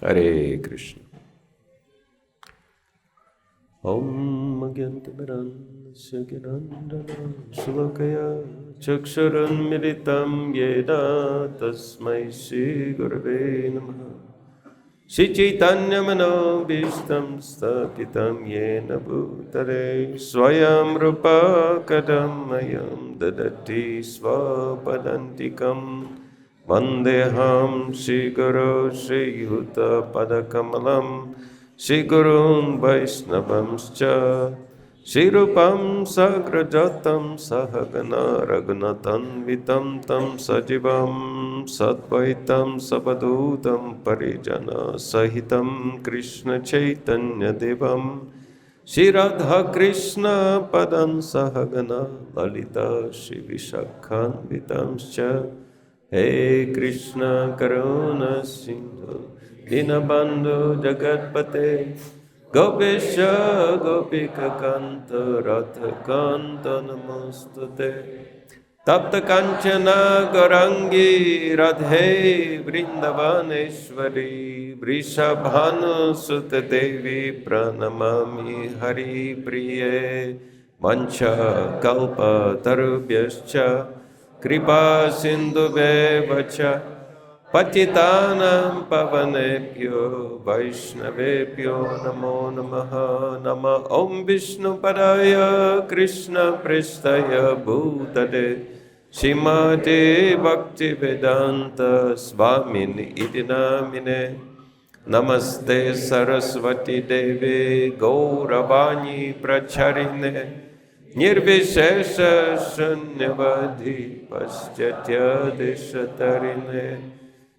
Hare Krishna. Om Agyantimirannasya Ginandana Shlokaya Chaksharan Militam Yeda Tasmai Shri Gurave Namaha Shri Chaitanya Mano Bhishtam Stapitam Yena Bhutale Swayam Rupa Kadamayam Dadati Svapadantikam Vandeham Shri Guru Shri Yuta Padakamalam Shri Gurun Vaishnavamscha Shri Rupam Sagrajatam Sahagana Raghunatan Vitam Tam Sajivam Satvaitam Sabadutam Parijana Sahitam Krishna Chaitanya Devam Shri Radha Krishna Padan Sahagana Lalita Shri Vishakhan Vitamscha He Krishna Karuna Sindhu Dinabandhu Jagatpate Gopesha Gopika Kanta Radha Kanta Namostute Tapta Kanchana Garangi Radhe Vrindavaneshwari Vrishabhanu Sutta Devi Pranamami Hari Priye Vancha Kalpa Tarubhyascha Kripa Sindhube Vacha Patitanam Pavanebhyo Vaishnavebhyo Namo Namaha Nama Om Vishnu Padaya Krishna Prestaya Bhutale Shimate Bhakti Vedanta Swamini Idinamine Namaste Saraswati Devi Gauravani Pracharine Nirvishesha Shunyavadhi Paschatya Deshatarine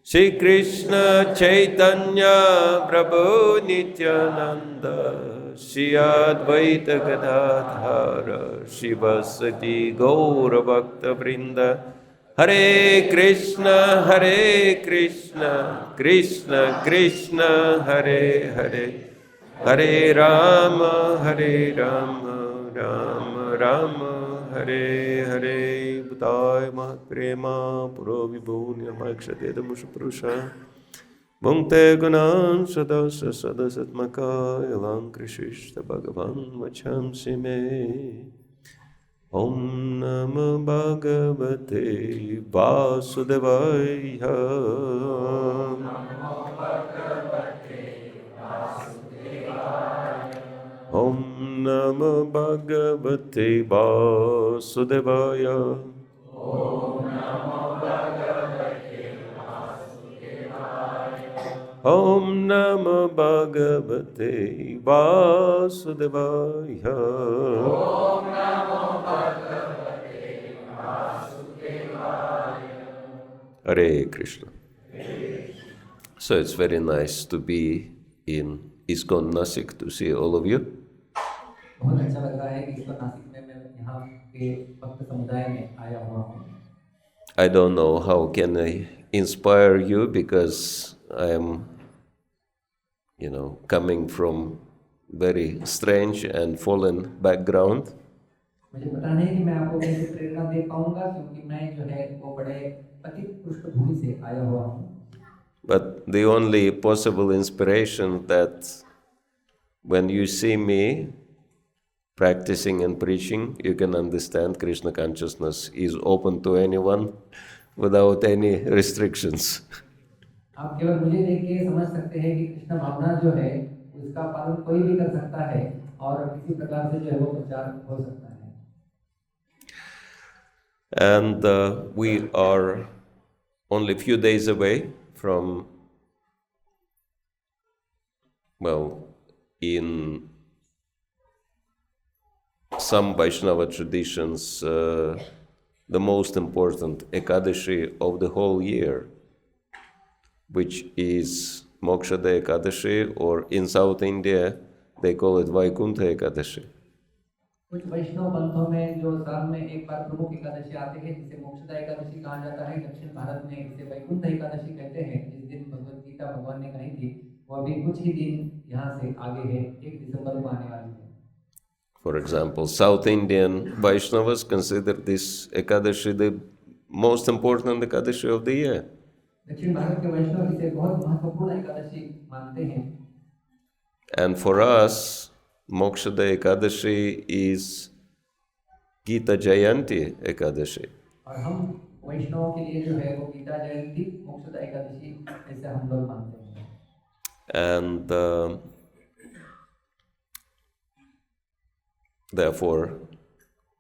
Shri Krishna Chaitanya Prabhu Nityananda Shri Advaita Gadadhara Shivasati Gaura Bhakta Vrinda Hare Krishna Krishna Krishna Hare Hare Hare Rama Rama Rama Hare Hare Bhutaya Mahaprema Puro Vibhunya Maikshadeda Mushapurusha Bhunte Gunan Sadasa Sadasatmaka Elam Krishishta Bhagavan Vachamsi Me Om Namo Bhagavate Vasudevaya Om Namo Bhagavate Vasudevaya Om Namo Bhagavate Vasudevaya Om Namo Bhagavate Vasudevaya Om Namo Bhagavate Vasudevaya Hare Krishna. So it's very nice to be in ISKCON Nasik to see all of you. बहुत अच्छा लग रहा है कि इस नासिक में मैं यहाँ के भक्त समुदाय में आया हुआ हूँ. I don't know how can I inspire you because I am, coming from very strange and fallen background. मुझे पता नहीं कि मैं आपको कैसे प्रेरणा दे पाऊंगा क्योंकि मैं जो है वो बड़े पतित पृष्ठभूमि से आया हुआ हूँ. But the only possible inspiration that when you see me practicing and preaching, you can understand Krishna consciousness is open to anyone without any restrictions. आप केवल मुझे देख के समझ सकते हैं कि कृष्ण भावना जो है उसका पालन कोई भी कर सकता है और किसी प्रकार से जो है वो प्रचार हो सकता है. And we are only a few days away from, in some Vaishnava traditions, the most important Ekadashi of the whole year, which is Mokshada Ekadashi, or in South India, they call it Vaikuntha Ekadashi. कुछ वैष्णव पंथों में जो साल में एक बार प्रमुख एकादशी आते हैं जिसे मोक्षदा एकादशी कहा जाता है. दक्षिण भारत में इसे वैकुंठ एकादशी कहते हैं. जिस दिन भगवद गीता भगवान ने कही थी वो अभी कुछ ही दिन यहाँ से आगे है, 1 दिसंबर को आने वाली है. For example, South Indian Vaishnavas consider this Ekadashi the most important Ekadashi of the year. दक्षिण भारत के वैष्णव इसे बहुत महत्वपूर्ण एकादशी मानते हैं। And for us, Mokshada Ekadashi is Gita Jayanti Ekadashi. और हम वैष्णवों के लिए जो है वो गीता जयंती मोक्षदा एकादशी ऐसे हम लोग मानते हैं। And therefore,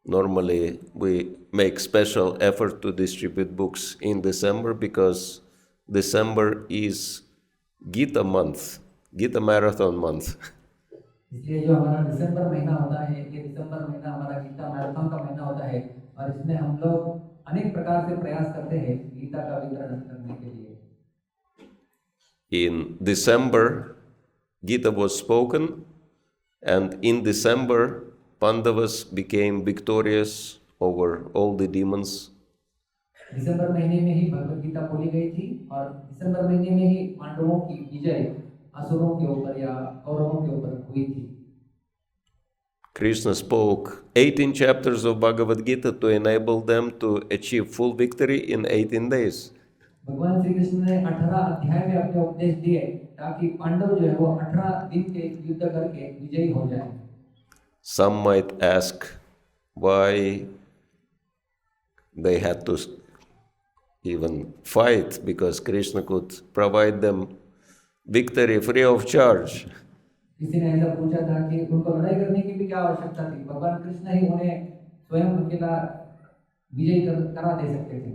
normally we make special effort to distribute books in December because December is Gita month, Gita marathon month. इसलिए जो हमारा दिसंबर महीना होता है, ये दिसंबर महीना हमारा गीता मैराथन का महीना होता है और इसमें हम लोग अनेक प्रकार से प्रयास करते हैं गीता का वितरण करने के लिए। In December, Gita was spoken, and in December, Pandavas became victorious over all the demons. दिसंबर महीने में ही भगवद गीता बोली गई थी और दिसंबर महीने में ही पांडवों की विजय असुरों के ऊपर या कौरवों के ऊपर हुई थी। Krishna spoke 18 chapters of Bhagavad Gita to enable them to achieve full victory in 18 days. भगवान श्री कृष्ण ने 18 अध्याय में अपने उपदेश दिए ताकि पांडव जो है वो 18 दिन के युद्ध करके विजयी हो जाएं। Some might ask why they had to even fight, because Krishna could provide them victory free of charge. किसी ने ऐसा पूछा था कि उनको लड़ाई करने की भी क्या आवश्यकता थी, भगवान कृष्ण ही उन्हें स्वयं अकेला विजयी करा दे सकते थे।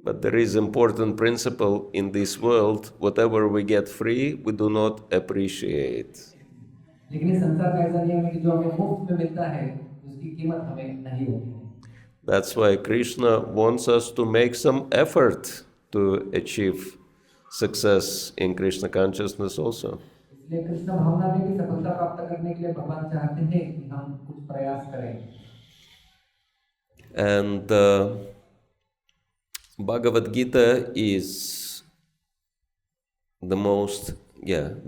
But there is important principle in this world: whatever we get free, we do not appreciate. लेकिन इस संसार का ऐसा नियम है कि जो हमें मुफ्त में मिलता है उसकी कीमत हमें नहीं होती है। That's why Krishna wants us to make some effort to achieve success in Krishna consciousness also. इसलिए कृष्ण भावना में भी सफलता प्राप्त करने के लिए भगवान चाहते हैं कि हम कुछ प्रयास करें। And Bhagavad Gita is the most,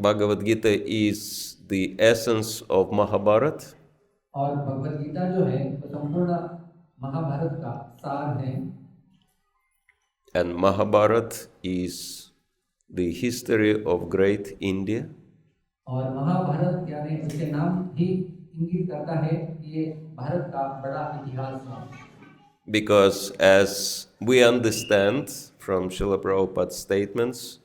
Bhagavad Gita is the essence of Mahabharat. और भगवद गीता जो है वो संपूर्ण महाभारत का सार है। And Mahabharat is the history of great India. और महाभारत यानी उसके नाम ही इंगित करता है कि ये भारत का बड़ा इतिहास है। Because as we understand from Srila Prabhupada's statements,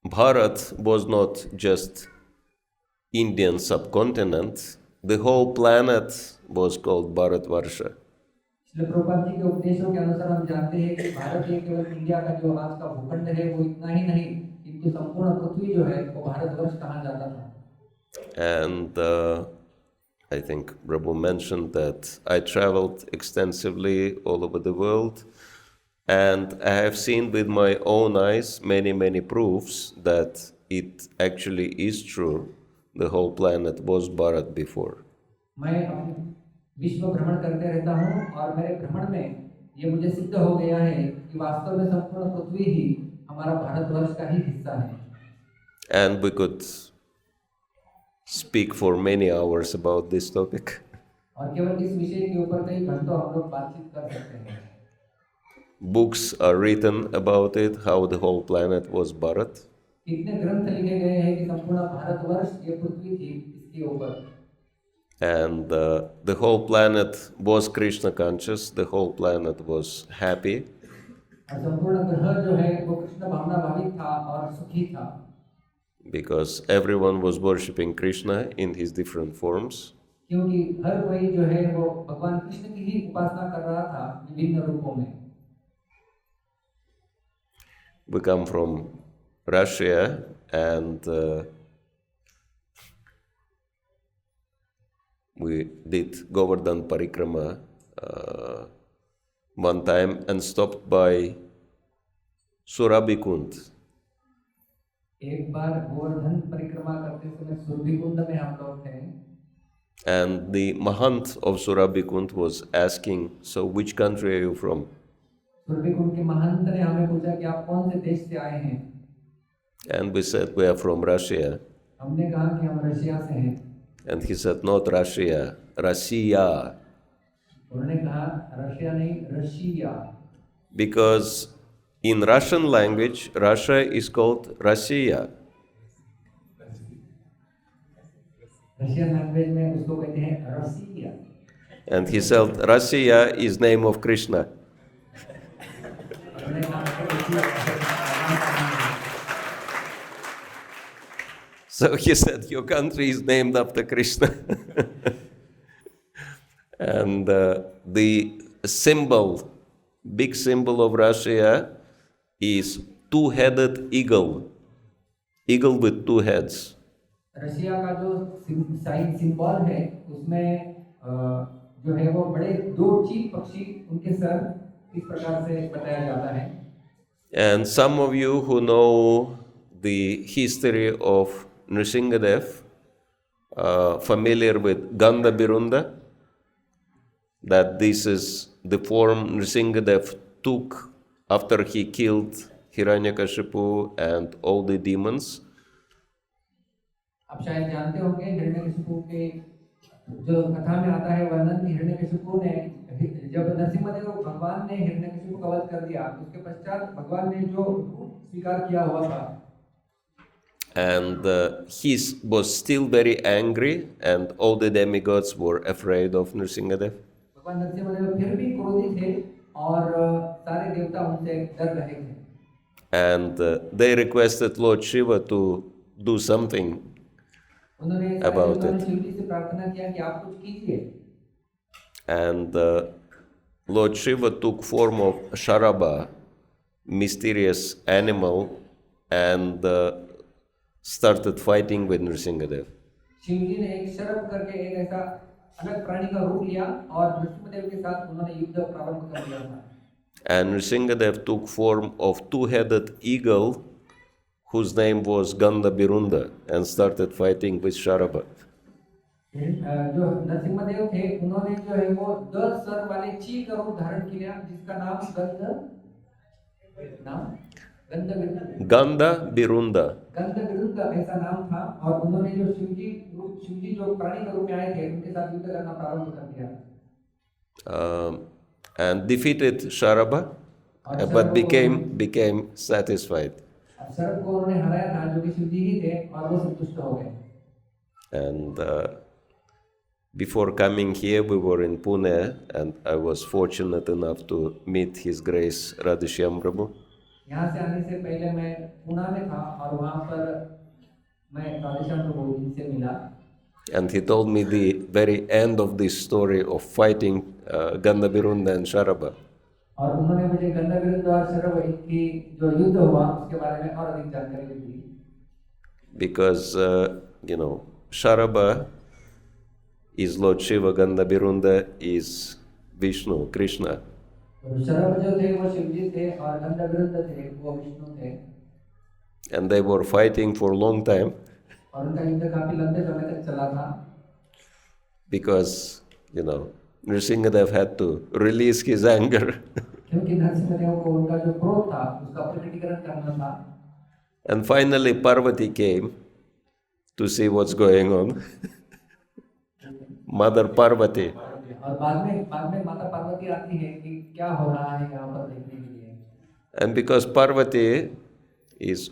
Bharat was not just Indian subcontinent, the whole planet was called Bharatvarsha. Srila Prabhupada ji के उपदेशों के अनुसार हम जानते हैं कि भारत ये केवल इंडिया का जो आज का भूखंड है वो इतना ही नहीं, किंतु संपूर्ण पृथ्वी जो है वो भारतवर्ष कहा जाता था। And I think Prabhu mentioned that I traveled extensively all over the world, and I have seen with my own eyes many proofs that it actually is true. The whole planet was Bharat before. मैं विश्व भ्रमण करते रहता हूँ और मेरे भ्रमण में ये मुझे सिद्ध हो गया है कि वास्तव में संपूर्ण पृथ्वी ही हमारा भारतवर्ष का ही हिस्सा है। And we could speak for many hours about this topic. और केवल इस विषय के ऊपर कई घंटों हम लोग बातचीत कर सकते हैं। Books are written about it, how the whole planet was Bharat. कितने ग्रंथ लिखे गए हैं कि संपूर्ण भारतवर्ष ये पृथ्वी थी इसके ऊपर। And the whole planet was Krishna conscious, the whole planet was happy. और संपूर्ण ग्रह जो है वो कृष्ण भावना भावित था और सुखी था। Because everyone was worshipping Krishna in his different forms. क्योंकि हर कोई जो है वो भगवान कृष्ण की ही उपासना कर रहा था विभिन्न रूपों में। We come from Russia, and we did Govardhan Parikrama one time and stopped by Surabhikund. एक बार गोवर्धन परिक्रमा करते समय सुरभिकुंड में हम लोग थे। And the Mahant of Surabhikund was asking, so which country are you from? सुरभिकुंड के महंत ने हमें पूछा कि आप कौन से देश से आए हैं? And we said, we are from Russia. हमने कहा कि हम रशिया से हैं। And he said, not Russia, Russia. उन्होंने कहा रशिया नहीं, Russia. because in Russian language, Russia is called Россия. Russian language में उसको कहते हैं रसिया। And he said, Россия is name of Krishna. उन्होंने कहा कि रसिया नाम का नाम है। So he said, your country is named after Krishna. And the symbol, big symbol of Russia is two-headed eagle. Eagle with two heads. Russia का जो sign symbol है उसमें जो है वो बड़े दो चील पक्षी उनके सर इस प्रकार से बताया जाता है। And some of you who know the history of Narasimha, familiar with Gandaberunda, that this is the form Narasimha took after he killed Hiranyakashipu and all the demons. आप शायद जानते होंगे हिरण्यकशिपु के जो कथा में आता है वर्णन हिरण्यकशिपु ने जब नरसिम्हदेव भगवान ने हिरण्यकशिपु का वध कर दिया उसके पश्चात भगवान ने जो स्वीकार किया हुआ था। And he was still very angry, and all the demigods were afraid of Narasimhadev. भगवान नरसिम्हदेव फिर भी क्रोधी थे और सारे देवता उनसे डर रहे थे। And they requested Lord Shiva to do something about it. Shiv जी से प्रार्थना किया कि आप कुछ कीजिए। And Lord Shiva took form of Sharaba, mysterious animal, and started fighting with Narasimhadev. Shiv जी ने एक शरभ करके एक ऐसा अलग प्राणी का रूप लिया और नरसिम्हदेव के साथ उन्होंने युद्ध प्रारंभ कर दिया था। And Narasimhadev took form of two-headed eagle, whose name was Gandaberunda, and started fighting with Sharaba. जो नरसिम्हदेव थे उन्होंने जो है वो 10 सर वाले चील का रूप धारण किया जिसका नाम Gandaberunda. गंधविरुद्ध ऐसा नाम था और उन्होंने जो शिवजी जो प्राणी के रूप में आए थे उनके साथ युद्ध करना प्रारंभ कर दिया And defeated Sharaba, but became satisfied. Sharabha को उन्होंने हराया था जो कि शिवजी ही थे और वो संतुष्ट हो गए। And before coming here, we were in Pune, and I was fortunate enough to meet His Grace Radhishyam Prabhu. यहाँ से आने से पहले मैं पुणे में था और वहाँ पर मैं राधेश्याम प्रभु जी से मिला। And he told me the very end of this story of fighting Gandaberunda and Sharaba. और उन्होंने मुझे गंदाबेरुंद और शरभ की जो युद्ध हुआ उसके बारे में और अधिक जानकारी दी। Because Sharaba is Lord Shiva, Gandaberunda is Vishnu, Krishna. Sharabha जो थे वो शिवजी थे और गंदाबेरुंद थे वो विष्णु थे। And they were fighting for a long time. और उनका युद्ध काफी लंबे समय तक चला था। Because Narasimhadev had to release his anger. क्योंकि नरसिम्हदेव को उनका जो क्रोध था उसका प्रकटीकरण करना था। And finally Parvati came to see what's going on. Mother Parvati. और बाद में माता पार्वती आती है कि क्या हो रहा है यहाँ पर देखने के लिए। And because Parvati is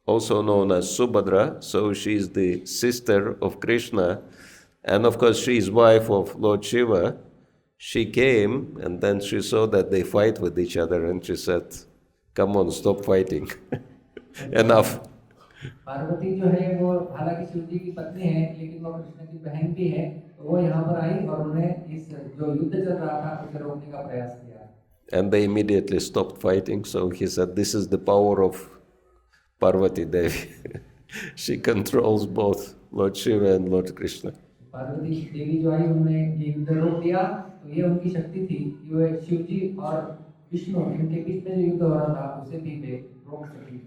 also known as Subhadra, so she is the sister of Krishna, and of course she is wife of Lord Shiva. She came and then she saw that they fight with each other, and she said, "Come on, stop fighting. Enough." Parvati जो है वो हालांकि शिव जी की पत्नी है लेकिन वो कृष्ण की बहन भी है, तो वो यहाँ पर आई और उन्हें इस जो युद्ध चल रहा था उसे रोकने का प्रयास किया। And they immediately stopped fighting. So he said, "This is the power of Parvati Devi." She controls both Lord Shiva and Lord Krishna. Parvati देवी जो आई उन्होंने ये युद्ध रोक दिया, तो ये उनकी शक्ति थी कि वो शिव जी और विष्णु इनके बीच में जो युद्ध हो रहा था उसे भी वे रोक सकी।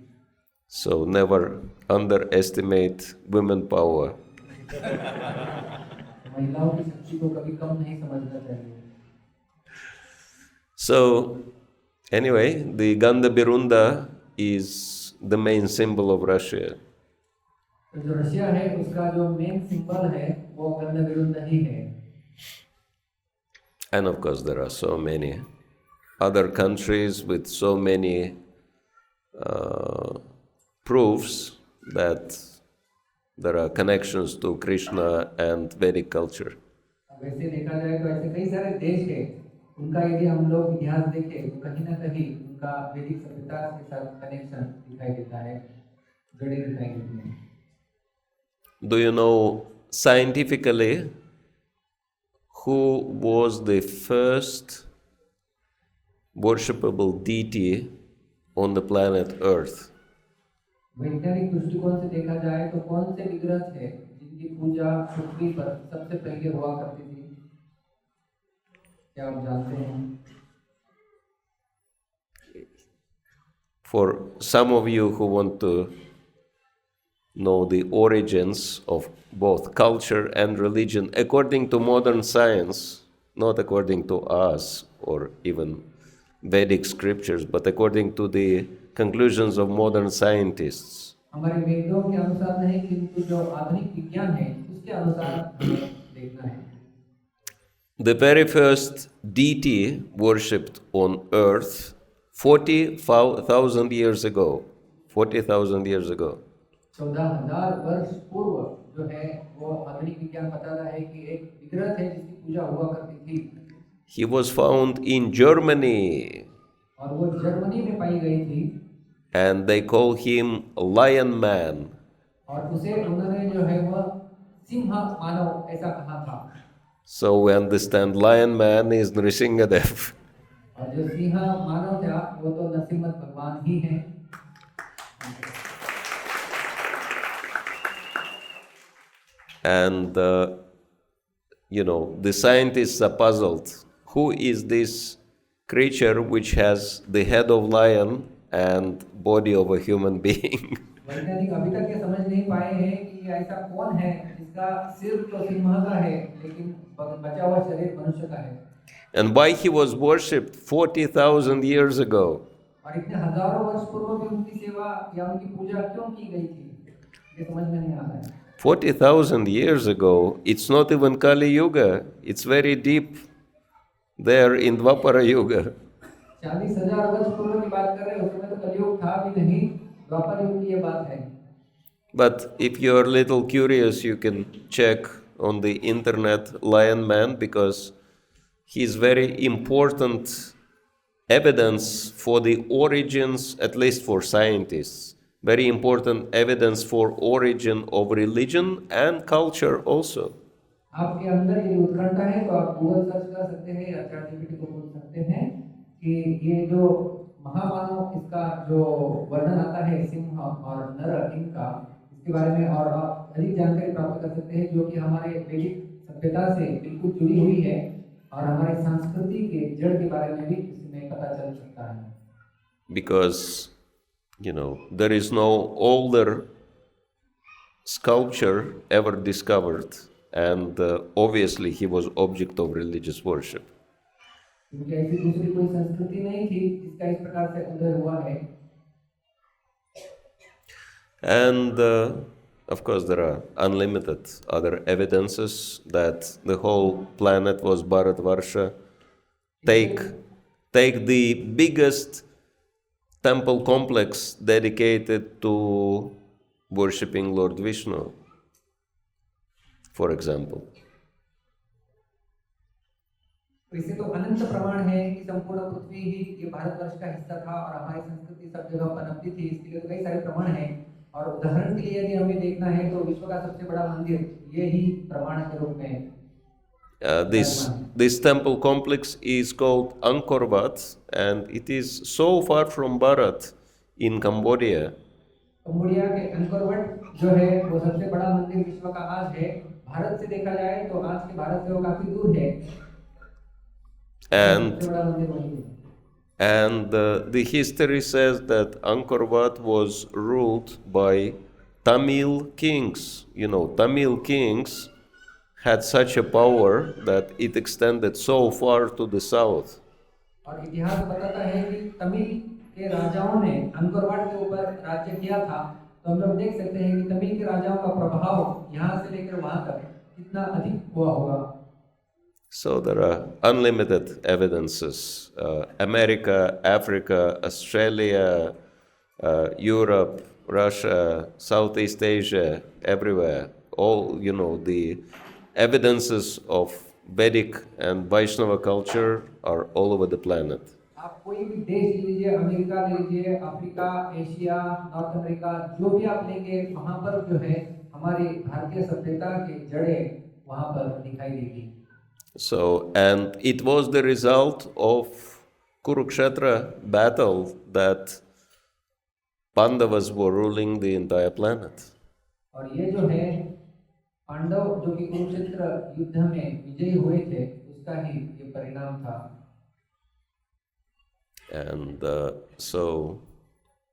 So never underestimate women power. महिलाओं की शक्ति को कभी कम नहीं समझना चाहिए। So anyway, the Gandaberunda is the main symbol of Russia. तो जो रशिया है उसका जो मेन सिंबल है वो गंधविरुंद ही है। And of course there are so many. other countries with so many proofs that there are connections to Krishna and Vedic culture. वैसे देखा जाए तो ऐसे कई सारे देश हैं, उनका यदि हम लोग इतिहास देखें तो कहीं ना कहीं उनका वैदिक सभ्यता के साथ कनेक्शन दिखाई देता है, जुड़े दिखाई देते हैं। Do you know scientifically who was the first worshipable deity on the planet Earth? वैज्ञानिक दृष्टिकोण से देखा जाए तो कौन से विग्रह थे जिनकी पूजा पृथ्वी पर सबसे पहले हुआ करती थी? क्या आप जानते हैं? For some of you who want to know the origins of both culture and religion according to modern science, not according to us or even Vedic scriptures, but according to the conclusions of modern scientists. हमारे वेदों के अनुसार नहीं, किंतु जो आधुनिक विज्ञान है उसके अनुसार हमें देखना है। The very first deity worshipped on earth 40,000 years ago. 40,000 years ago. 14,000 वर्ष पूर्व जो है वो आधुनिक विज्ञान बताता है कि एक विग्रह थे जिसकी पूजा हुआ करती थी। He was found in Germany. और वो जर्मनी में पाई गई थी। And they call him Lion Man. और उसे उन्होंने जो है वह सिंह मानव ऐसा कहा था। So we understand Lion Man is Nrsimhadev. और जो सिंह मानव था वो तो नरसिम्हा भगवान ही हैं। And the scientists are puzzled. Who is this creature which has the head of lion and body of a human being? वैज्ञानिक अभी तक ये समझ नहीं पाए हैं कि ऐसा कौन है जिसका सिर तो सिंह का है लेकिन बचा हुआ शरीर मनुष्य का है। And why he was worshipped 40,000 years ago? और इतने हजारों वर्ष पूर्व भी उनकी सेवा या उनकी पूजा क्यों की गई थी, ये समझ में नहीं आता है। 40,000 years ago, it's not even Kali Yuga. It's very deep there in Dvapara Yuga. 40,000 वर्ष पूर्व की बात कर रहे हैं, उस समय तो कलियुग था भी नहीं, द्वापर युग की ये बात है। But if you're a little curious, you can check on the internet Lion Man, because he's very important evidence for the origins, at least for scientists, very important evidence for origin of religion and culture also. आपके अंदर ये उत्कंठा है तो आप Google search कर सकते हैं या चैटजीपीटी को पूछ सकते हैं कि ये जो महामानव इसका जो वर्णन आता है सिंह और नर इनका, इसके बारे में और आप अधिक जानकारी प्राप्त कर सकते हैं जो कि हमारे वैदिक सभ्यता से बिल्कुल जुड़ी हुई है और हमारे संस्कृति के जड़ के बारे में भी इसमें पता चल सकता है। Because there is no older sculpture ever discovered, and obviously he was object of religious worship. क्योंकि ऐसी दूसरी कोई संस्कृति नहीं थी जिसका इस प्रकार से उदय हुआ है। And of course there are unlimited other evidences that the whole planet was Bharatvarsha. Take the biggest temple complex dedicated to worshipping Lord Vishnu, for example. वैसे तो अनंत प्रमाण है कि संपूर्ण पृथ्वी ही ये भारतवर्ष का हिस्सा था और हमारी संस्कृति सब जगह पनपती थी, इसके लिए तो कई सारे प्रमाण हैं। और उदाहरण के लिए यदि हमें देखना है तो विश्व का सबसे बड़ा मंदिर ये ही प्रमाण के रूप में This temple complex is called Angkor Wat, and it is so far from Bharat in Cambodia. Cambodia के अंकोर वट जो है वो सबसे बड़ा मंदिर विश्व का आज है। भारत से देखा जाए तो आज के भारत से वो काफी दूर है। And the history says that Angkor Wat was ruled by Tamil kings. Tamil kings had such a power that it extended so far to the south. और इतिहास बताता है कि तमिल के राजाओं ने अंकोर वाट के ऊपर राज्य किया था। तो हम लोग देख सकते हैं कि तमिल के राजाओं का प्रभाव यहाँ से लेकर वहाँ तक कितना अधिक हुआ होगा। So there are unlimited evidences. America, Africa, Australia, Europe, Russia, Southeast Asia, everywhere. All, the evidences of Vedic and Vaishnava culture are all over the planet. आप कोई भी देश लीजिए, अमेरिका ले लीजिए, अफ्रीका, एशिया, नॉर्थ अमेरिका, जो भी आप लेंगे, वहां पर जो है हमारी भारतीय सभ्यता के जड़ें वहां पर दिखाई देगी. So, and it was the result of Kurukshetra battle that Pandavas were ruling the entire planet. और ये जो है पांडव जो कि कुरुक्षेत्र युद्ध में विजयी हुए थे, उसका ही ये परिणाम था. And so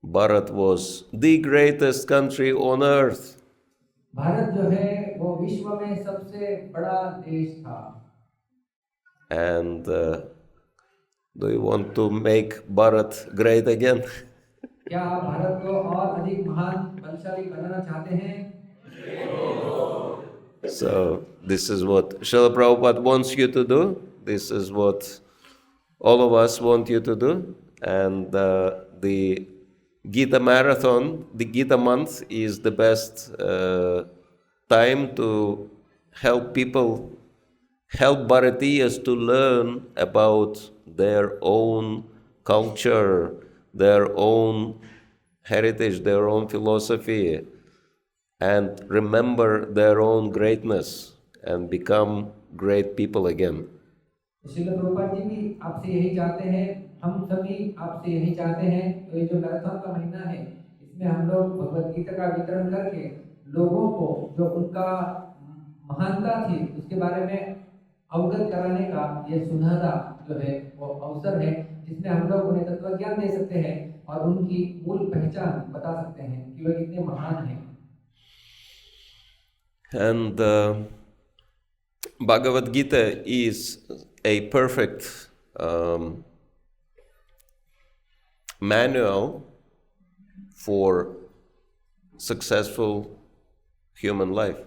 Bharat was the greatest country on earth. Bharat जो है वो विश्व में सबसे बड़ा देश था. And do you want to make Bharat great again? क्या आप भारत को और अधिक महान बलशाली बनाना चाहते हैं? So this is what Srila Prabhupada wants you to do. This is what all of us want you to do. And the Gita Marathon, the Gita month, is the best time to help people, help Bharatiyas to learn about their own culture, their own heritage, their own philosophy, and remember their own greatness and become great people again. Srila Prabhupada ji भी आपसे यही चाहते हैं, हम सभी आपसे यही चाहते हैं. तो ये जो मैराथन का महीना है, इसमें हम लोग भगवद गीता का वितरण करके लोगों को जो उनका महानता थी उसके बारे में अवगत कराने का ये सुनहरा जो है वो अवसर है, जिसमें हम लोग उन्हें तत्व ज्ञान दे सकते हैं और उनकी मूल पहचान बता सकते हैं कि वे कितने महान हैं. And Bhagavad Gita is a perfect manual for successful human life.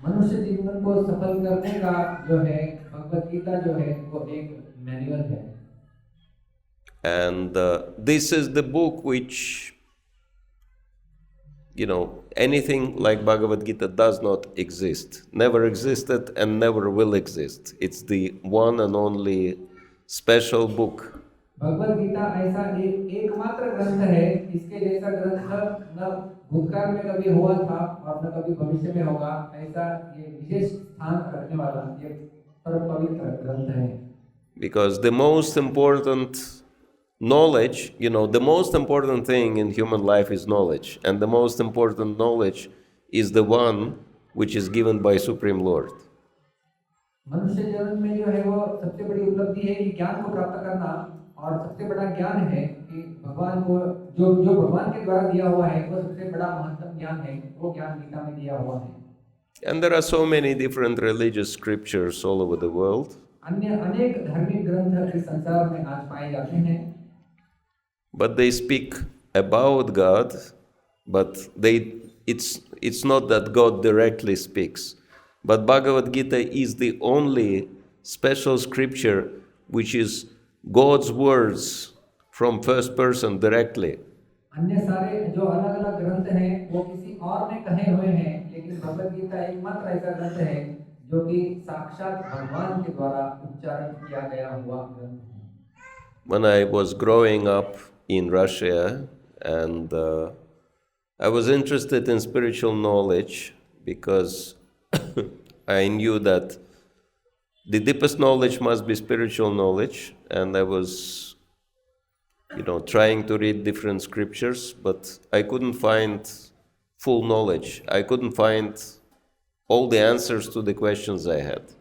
मनुष्य जीवन को सफल करने का जो है भगवद गीता जो है वो एक मैनुअल है. And this is the book which, anything like Bhagavad Gita does not exist, never existed and never will exist. It's the one and only special book. Bhagavad Gita ऐसा एकमात्र ग्रंथ है, इसके जैसा ग्रंथ न भूतकाल में कभी हुआ था और न कभी भविष्य में होगा. ऐसा ये विशेष स्थान रखने वाला ये परम पवित्र ग्रंथ है. Because the most important knowledge, the most important thing in human life is knowledge, and the most important knowledge is the one which is given by Supreme Lord. मनुष्य जीवन में जो है वो सबसे बड़ी उपलब्धि है कि ज्ञान को प्राप्त करना, और सबसे बड़ा ज्ञान है कि भगवान को जो भगवान के द्वारा दिया हुआ है वो सबसे बड़ा महत्तम ज्ञान है, वो ज्ञान गीता में दिया हुआ है. And there are so many different religious scriptures all over the world. अन्य अनेक धार्मिक ग्रंथ इस संसार में आज पाए जाते हैं. But they speak about God, but it's not that God directly speaks. But Bhagavad Gita is the only special scripture which is God's words from first person directly. अन्य सारे जो अलग अलग ग्रंथ हैं वो किसी और ने कहे हुए हैं, लेकिन भगवद गीता एकमात्र ऐसा ग्रंथ है जो कि साक्षात भगवान के द्वारा उच्चारण किया गया हुआ ग्रंथ है. When I was growing up in Russia, and I was interested in spiritual knowledge because I knew that the deepest knowledge must be spiritual knowledge, and I was, trying to read different scriptures, but I couldn't find full knowledge. I couldn't find all the answers to the questions I had.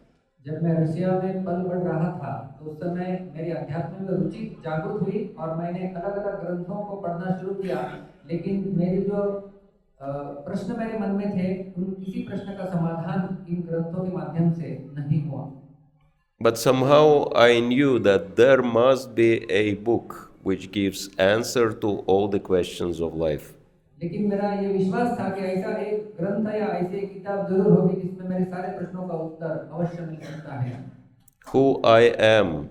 जब मैं Russia में पल बढ़ रहा था तो उस समय मेरी अध्यात्म में रुचि जागृत हुई और मैंने अलग अलग ग्रंथों को पढ़ना शुरू किया, लेकिन मेरे जो प्रश्न मेरे मन में थे उन किसी प्रश्न का समाधान इन ग्रंथों के माध्यम से नहीं हुआ. But somehow I knew that there must be a book which gives answer to all the questions of life. लेकिन मेरा ये विश्वास था कि ऐसा एक ग्रंथ या ऐसी एक किताब जरूर होगी जिसमें मेरे सारे प्रश्नों का उत्तर अवश्य मिल सकता है. who I am,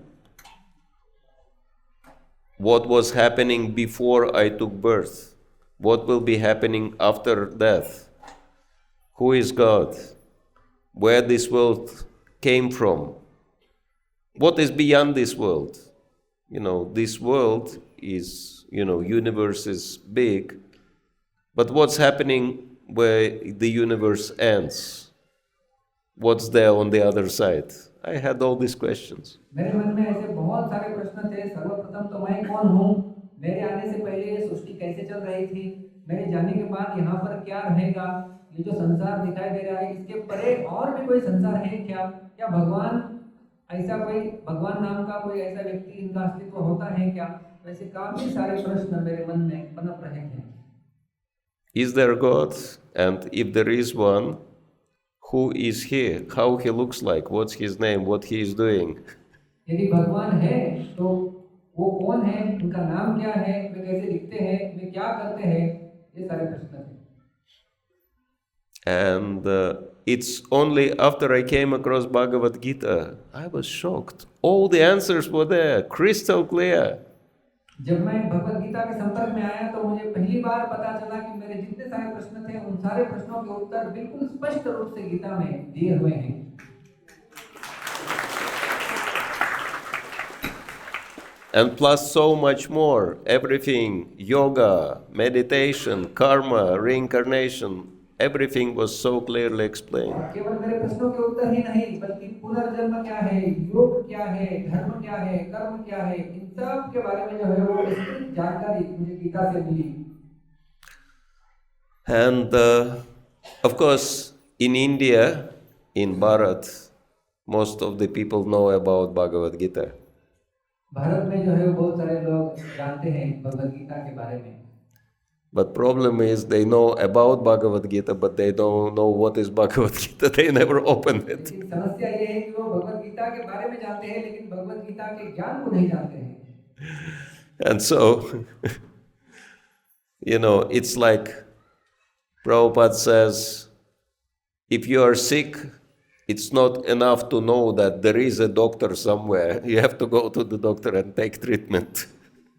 what was happening before I took birth, what will be happening after death, who is God, where this world came from, what is beyond this world. This world is, universe is big, but what's happening where the universe ends? What's there on the other side? I had all these questions. मेरे मन में ऐसे बहुत सारे प्रश्न थे। सर्वप्रथम तो मैं कौन हूँ, मेरे आने से पहले ये सृष्टि कैसे चल रही थी, मेरे जाने के बाद यहाँ पर क्या रहेगा, ये जो संसार दिखाई दे रहा है इसके परे और भी कोई संसार है क्या, या भगवान ऐसा कोई, भगवान नाम का कोई ऐसा व्यक्ति, इनका अस्तित्व होता है क्या। वैसे काफी सारे प्रश्न मेरे मन में पनप रहे थे। Is there God? And if there is one, who is he? How he looks like? What's his name? What he is doing? यदि भगवान है तो वो कौन है, उनका नाम क्या है, वे कैसे दिखते हैं, वे क्या करते हैं, ये सारे प्रश्न थे। And it's only after I came across Bhagavad Gita, I was shocked. All the answers were there, crystal clear. जब मैं भगवद गीता के संपर्क में आया तो मुझे पहली बार पता चला कि मेरे जितने सारे प्रश्न थे उन सारे प्रश्नों के उत्तर बिल्कुल स्पष्ट रूप से गीता में दिए हुए हैं। And plus so much more, everything, yoga, meditation, karma, reincarnation, everything was so clearly explained. केवल मेरे प्रश्नों के उत्तर ही नहीं, बल्कि पुनर्जन्म क्या है, योग क्या है, धर्म क्या है, कर्म क्या है, इन सब के बारे में जो है वो विस्तृत जानकारी मुझे गीता से मिली। And of course, in India, in Bharat, most of the people know about Bhagavad Gita. Bharat में जो है बहुत सारे लोग जानते हैं भगवद गीता के बारे में। But problem is they know about Bhagavad Gita, but they don't know what is Bhagavad Gita. They never open it. समस्या ये है कि वो भगवद गीता के बारे में जानते हैं लेकिन भगवद गीता के ज्ञान को नहीं जानते हैं। And so, it's like Prabhupada says, if you are sick, it's not enough to know that there is a doctor somewhere. You have to go to the doctor and take treatment.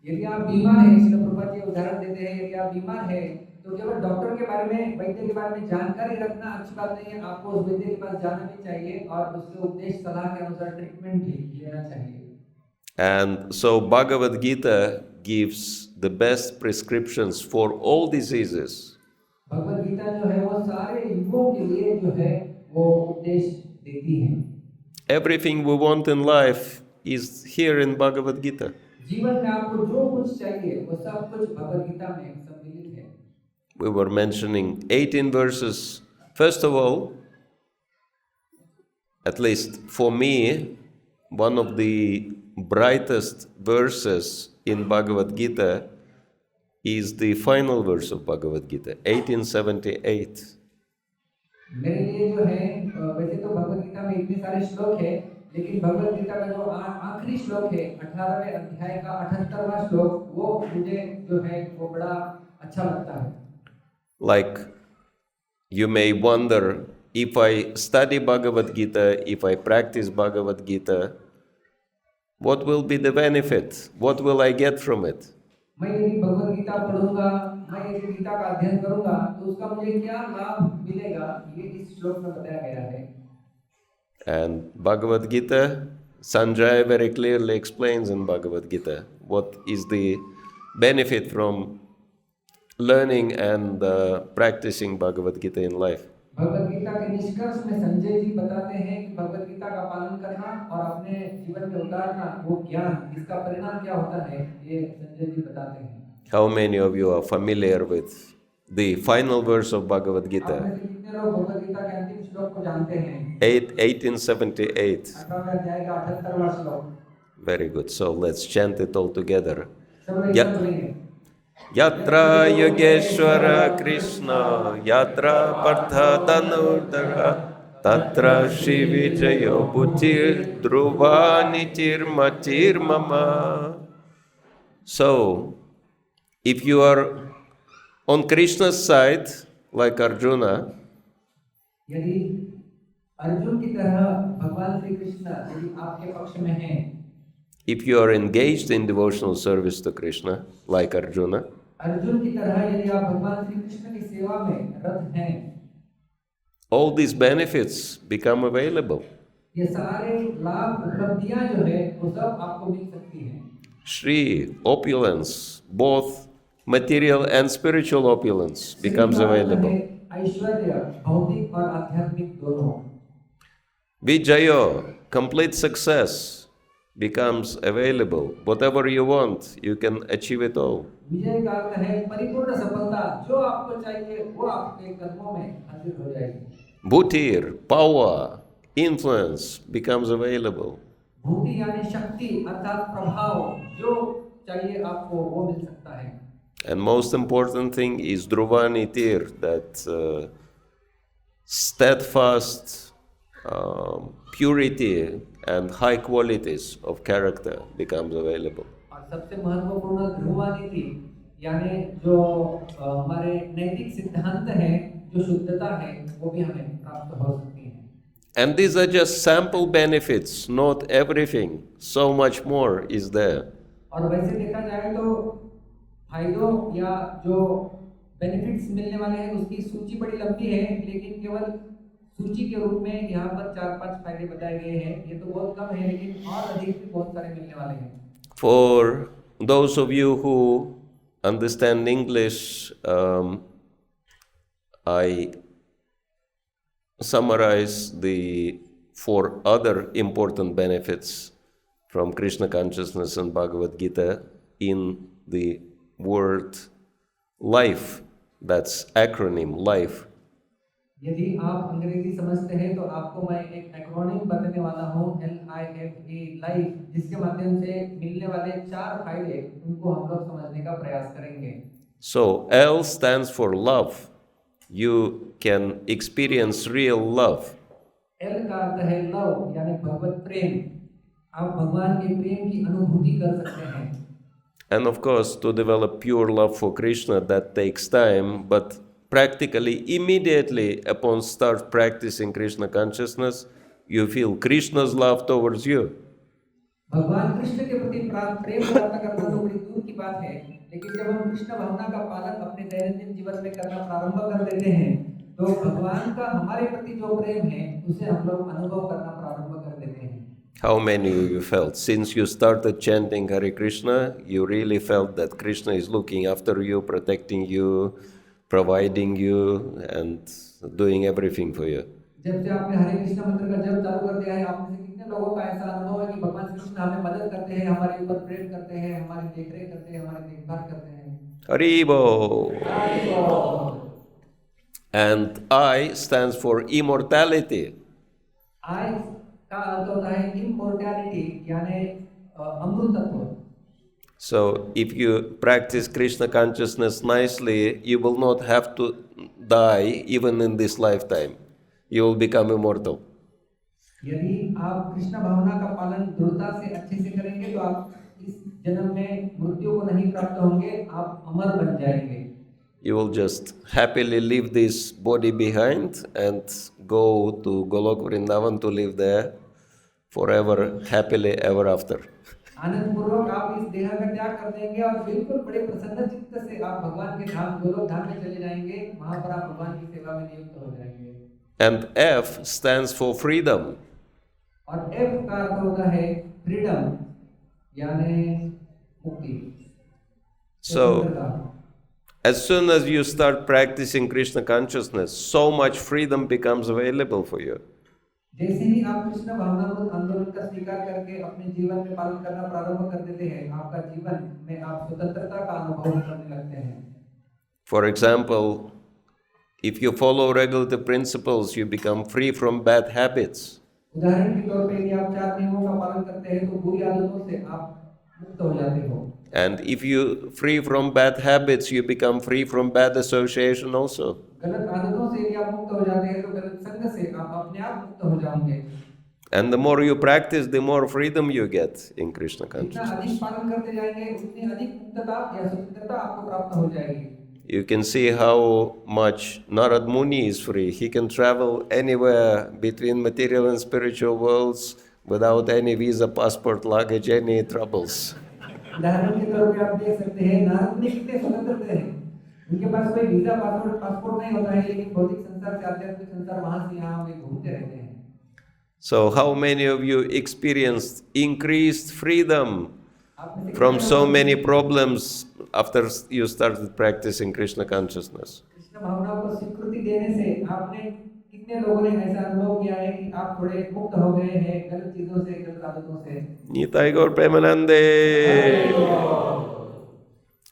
यदि आप बीमार हैं, श्रील प्रभुपाद जी उदाहरण देते हैं, यदि आप बीमार हैं तो केवल डॉक्टर के बारे में, वैद्य के बारे में जानकारी रखना अच्छी बात नहीं है, आपको उस वैद्य के पास जाना भी चाहिए और उससे उपदेश सलाह के अनुसार ट्रीटमेंट भी लेना चाहिए। And so Bhagavad Gita gives the best prescriptions for all diseases. Bhagavad Gita जो है वो सारे युगों के लिए जो है वो उपदेश देती है। Everything we want in life is here in Bhagavad Gita. जीवन में आपको जो कुछ चाहिए वो सब कुछ भगवद गीता में सम्मिलित है। We were mentioning 18 verses. First of all, at least for me, one of the brightest verses in Bhagavad Gita is the final verse of Bhagavad Gita, 1878. मेरे लिए जो है, वैसे तो भगवद गीता में इतने सारे श्लोक है, लेकिन भगवद गीता का जो आखिरी श्लोक है 18वें अध्याय का 78वां श्लोक, वो मुझे जो है वो बड़ा अच्छा लगता है। Like, you may wonder, if I study Bhagavad Gita, if I practice Bhagavad Gita, what will be the benefit? What will I get from it? मैं यदि भगवद गीता पढ़ूंगा, मैं यदि गीता का अध्ययन करूंगा तो उसका मुझे क्या लाभ मिलेगा, ये इस श्लोक में बताया गया है। And Bhagavad Gita, Sanjay very clearly explains in Bhagavad Gita what is the benefit from learning and practicing Bhagavad Gita in life. Bhagavad Gita के निष्कर्ष में संजय जी बताते हैं कि भगवद गीता का पालन करना और अपने जीवन में उतारना वो ज्ञान, इसका परिणाम क्या होता है, ये संजय जी बताते हैं। How many of you are familiar with the final verse of Bhagavad Gita? आप में से कितने लोग भगवद गीता के अंतिम श्लोक को जानते हैं? 1878. 18वें अध्याय का 78वां श्लोक। Very good. So let's chant it all together. सब लोग एक साथ बोलेंगे। Yatra yogesvara Krishna, yatra partha danurdara, tatra shivijayo butir dhruva nitirmatir mama. So, if you are on Krishna's side, like Arjuna, यदि अर्जुन की तरह भगवान श्री कृष्ण यदि आपके पक्ष में हैं, if you are engaged in devotional service to Krishna, like Arjuna, Arjun की तरह यदि आप भगवान श्री कृष्ण की सेवा में रत हैं, all these benefits become available. ये सारे लाभ उपलब्धियां जो है वो सब आपको मिल सकती हैं। Shri, opulence, both material and spiritual opulence becomes available. ऐश्वर्य भौतिक और आध्यात्मिक दोनों। Vijaya, complete success, becomes available. Whatever you want, you can achieve it all. विजय का अर्थ है परिपूर्ण सफलता, जो आपको चाहिए वो आपके कदमों में हासिल हो जाएगी। Bhutir, power, influence becomes available. भूति यानी शक्ति अर्थात प्रभाव, जो चाहिए आपको वो मिल सकता है। And most important thing is Dhruvanitir, that steadfast purity and high qualities of character becomes available. और सबसे महत्वपूर्ण ध्रुवानीति यानी जो हमारे नैतिक सिद्धांत है, जो शुद्धता है, वो भी हमें प्राप्त हो सकती है। And these are just sample benefits, not everything. So much more is there. और वैसे देखा जाए तो फायदों या जो बेनिफिट्स मिलने वाले हैं उसकी सूची बड़ी लंबी है, लेकिन केवल सूची के रूप में यहाँ पर 4-5 फायदे बताए गए हैं। ये तो बहुत कम है, लेकिन और अधिक भी बहुत सारे मिलने वाले हैं। For those of you who understand English, I summarize the 4 other important benefits from Krishna consciousness and Bhagavad Gita in the word life. That's acronym, life. यदि आप अंग्रेजी समझते हैं तो आपको मैं एक एक्रोनिम बताने वाला हूँ, LIFE, लाइफ, जिसके माध्यम से मिलने वाले 4 फायदे उनको हम लोग समझने का प्रयास करेंगे। So L stands for love. You can experience real love. L का अर्थ है लव यानी भगवत प्रेम। आप भगवान के प्रेम की अनुभूति कर सकते हैं। And of course, to develop pure love for Krishna, that takes time, but practically immediately upon start practicing Krishna consciousness, you feel Krishna's love towards you. भगवान कृष्ण के प्रति प्रेम प्राप्त करना तो बड़ी दूर की बात है, लेकिन जब हम कृष्ण भावना का पालन अपने दैनंदिन जीवन में करना प्रारंभ कर देते हैं, तो भगवान का हमारे प्रति जो प्रेम है उसे हम लोग अनुभव करना प्रारंभ कर देते हैं। How many of you felt, since you started chanting Hare Krishna, you really felt that Krishna is looking after you, protecting you, providing you, and doing everything for you? जब से आपने हरे कृष्ण मंत्र का जप चालू कर दिया है, आप में से कितने लोगों का ऐसा अनुभव है कि भगवान श्री कृष्ण हमें मदद करते हैं, हमारे ऊपर प्रेम करते हैं, हमारी देखरेख करते हैं, हमारी देखभाल करते हैं? Haribo. And I stands for immortality. I का अर्थ होता है immortality यानी अमृतत्व। So if you practice Krishna consciousness nicely, you will not have to die even in this lifetime. You will become immortal. यदि आप कृष्ण भावना का पालन दृढ़ता से अच्छे से करेंगे तो आप इस जन्म में मृत्यु को नहीं प्राप्त होंगे, आप अमर बन जाएंगे। You will just happily leave this body behind and go to Golok Vrindavan to live there forever, happily ever after. आनंद पूर्वक आप इस देह का त्याग कर देंगे और बिल्कुल बड़े प्रसन्न चित्त से आप भगवान के धाम गोलोक धाम में चले जाएंगे, वहां पर आप भगवान की सेवा में नियुक्त हो जाएंगे। And F stands for freedom. और F का अर्थ होता है फ्रीडम यानी मुक्ति। So as soon as you start practicing Krishna consciousness, so much freedom becomes available for you. जैसे ही आप कृष्ण भावनामृत आंदोलन का स्वीकार करके अपने जीवन में पालन करना प्रारंभ कर देते हैं, आपका जीवन में आप स्वतंत्रता का अनुभव करने लगते हैं। For example, if you follow regulative principles, you become free from bad habits. उदाहरण के तौर पे यदि आप 4 नियमों का पालन करते हैं तो बुरी आदतों से आप मुक्त हो जाते हो। And if you free from bad habits, you become free from bad association also. गलत आदतों से यदि आप मुक्त हो जाते हैं तो गलत संग से आप अपने आप मुक्त हो जाओगे। And the more you practice, the more freedom you get in Krishna जितना consciousness. अधिक पालन करते जाएंगे उतनी अधिक मुक्तता या स्वतंत्रता आपको प्राप्त हो जाएगी। you can see how much Narad Muni is free. He can travel anywhere between material and spiritual worlds without any visa, passport, luggage, any troubles. उदाहरण के तौर पे आप देख सकते हैं नारद मुनि कितने स्वतंत्र थे। उनके पास कोई वीजा पासपोर्ट नहीं होता है, लेकिन भौतिक संसार से आध्यात्मिक संसार वहां से यहाँ वे घूमते रहते हैं। So how many of you experienced increased freedom from so many problems after you started practicing Krishna consciousness? Krishna भावना को स्वीकृति देने से आपने कितने लोगों ने ऐसा अनुभव किया है कि आप थोड़े मुक्त हो गए हैं गलत चीजों से, गलत आदतों से? Nitai Gaur Premanande.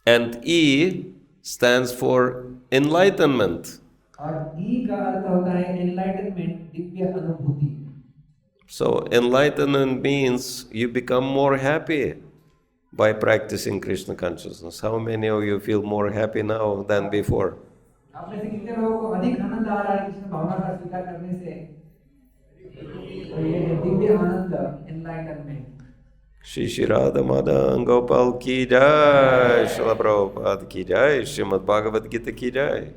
And E stands for enlightenment. और ई का अर्थ होता है एनलाइटनमेंट, दिव्य अनुभूति। So enlightenment means you become more happy by practicing Krishna consciousness. How many of you feel more happy now than before? आप में से कितने लोगों को अधिक आनंद आ रहा है कृष्ण भावना का स्वीकार करने से? तो ये दिव्य आनंद, enlightenment. Shri Radha Madan Gopal ki jai, Srila Prabhupada ki jai, Srimad Bhagavad Gita ki jai.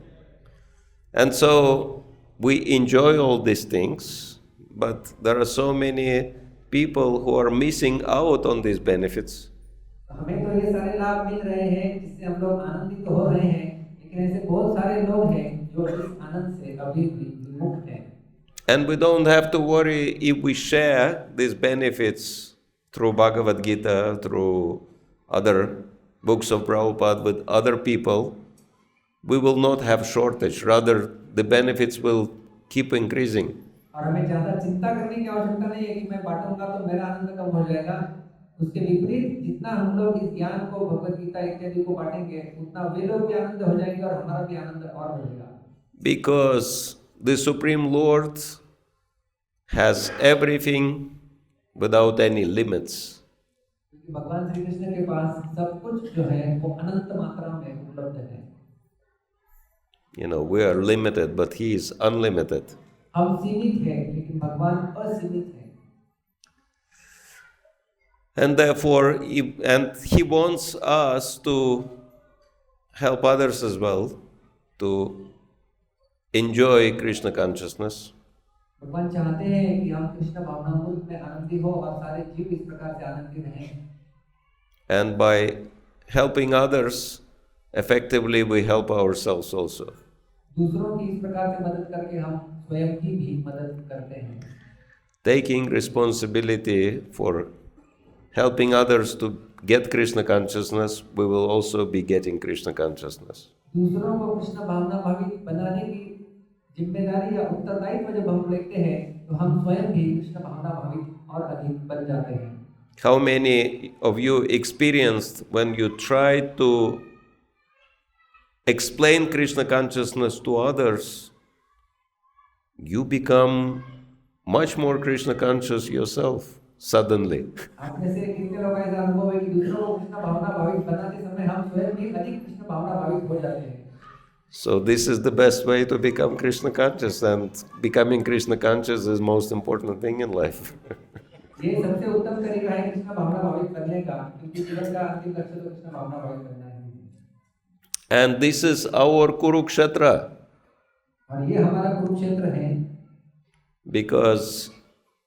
And so we enjoy all these things, but there are so many people who are missing out on these benefits. हमें तो ये सारे लाभ मिल रहे हैं जिससे हम लोग आनंदित हो रहे हैं, लेकिन ऐसे बहुत सारे लोग हैं जो इस आनंद से अभी भी विमुक्त हैं। And we don't have to worry if we share these benefits through Bhagavad Gita, through other books of Prabhupada with other people, we will not have shortage. Rather, the benefits will keep increasing. और हमें ज़्यादा चिंता करने की आवश्यकता नहीं है कि मैं बांटूंगा तो मेरा आनंद कम हो जाएगा। उसके विपरीत जितना हम लोग इस ज्ञान को, भगवद गीता इत्यादि को बांटेंगे, उतना वे लोग भी आनंद हो जाएंगे और हमारा भी आनंद और बढ़ेगा। Because the Supreme Lord has everything without any limits. भगवान श्री कृष्ण के पास सब कुछ जो है वो अनंत मात्रा में उपलब्ध है। You know, we are limited, but He is unlimited. हम सीमित हैं, लेकिन भगवान असीमित है। And therefore, He wants us to help others as well to enjoy Krishna consciousness. भगवान चाहते हैं कि हम कृष्ण भावनामृत में आनंदित हो और सारे जीव इस प्रकार से आनंदित रहें। And by helping others, effectively we help ourselves also. दूसरों की इस प्रकार से मदद करके हम स्वयं की भी मदद करते हैं। Taking responsibility for helping others to get Krishna consciousness, we will also be getting Krishna consciousness. दूसरों को कृष्ण भावना भावित बनाने की जिम्मेदारी या उत्तरदायित्व जब हम लेते हैं तो हम स्वयं भी कृष्ण भावना भावित और अधिक बन जाते हैं। How many of you experienced when you tried to explain Krishna consciousness to others, you become much more Krishna conscious yourself suddenly? आप में से कितने लोगों का ऐसा अनुभव है कि दूसरों को कृष्ण भावना भावित बनाते समय हम स्वयं भी अधिक कृष्ण भावना भावित हो जाते हैं? So this is the best way to become Krishna conscious, and becoming Krishna conscious is the most important thing in life. ये सबसे उत्तम तरीका है कृष्ण भावना भावित करने का, क्योंकि जीवन का अंतिम लक्ष्य तो कृष्ण भावना भावित करना है। And this is our Kurukshetra. और ये हमारा कुरुक्षेत्र है। Because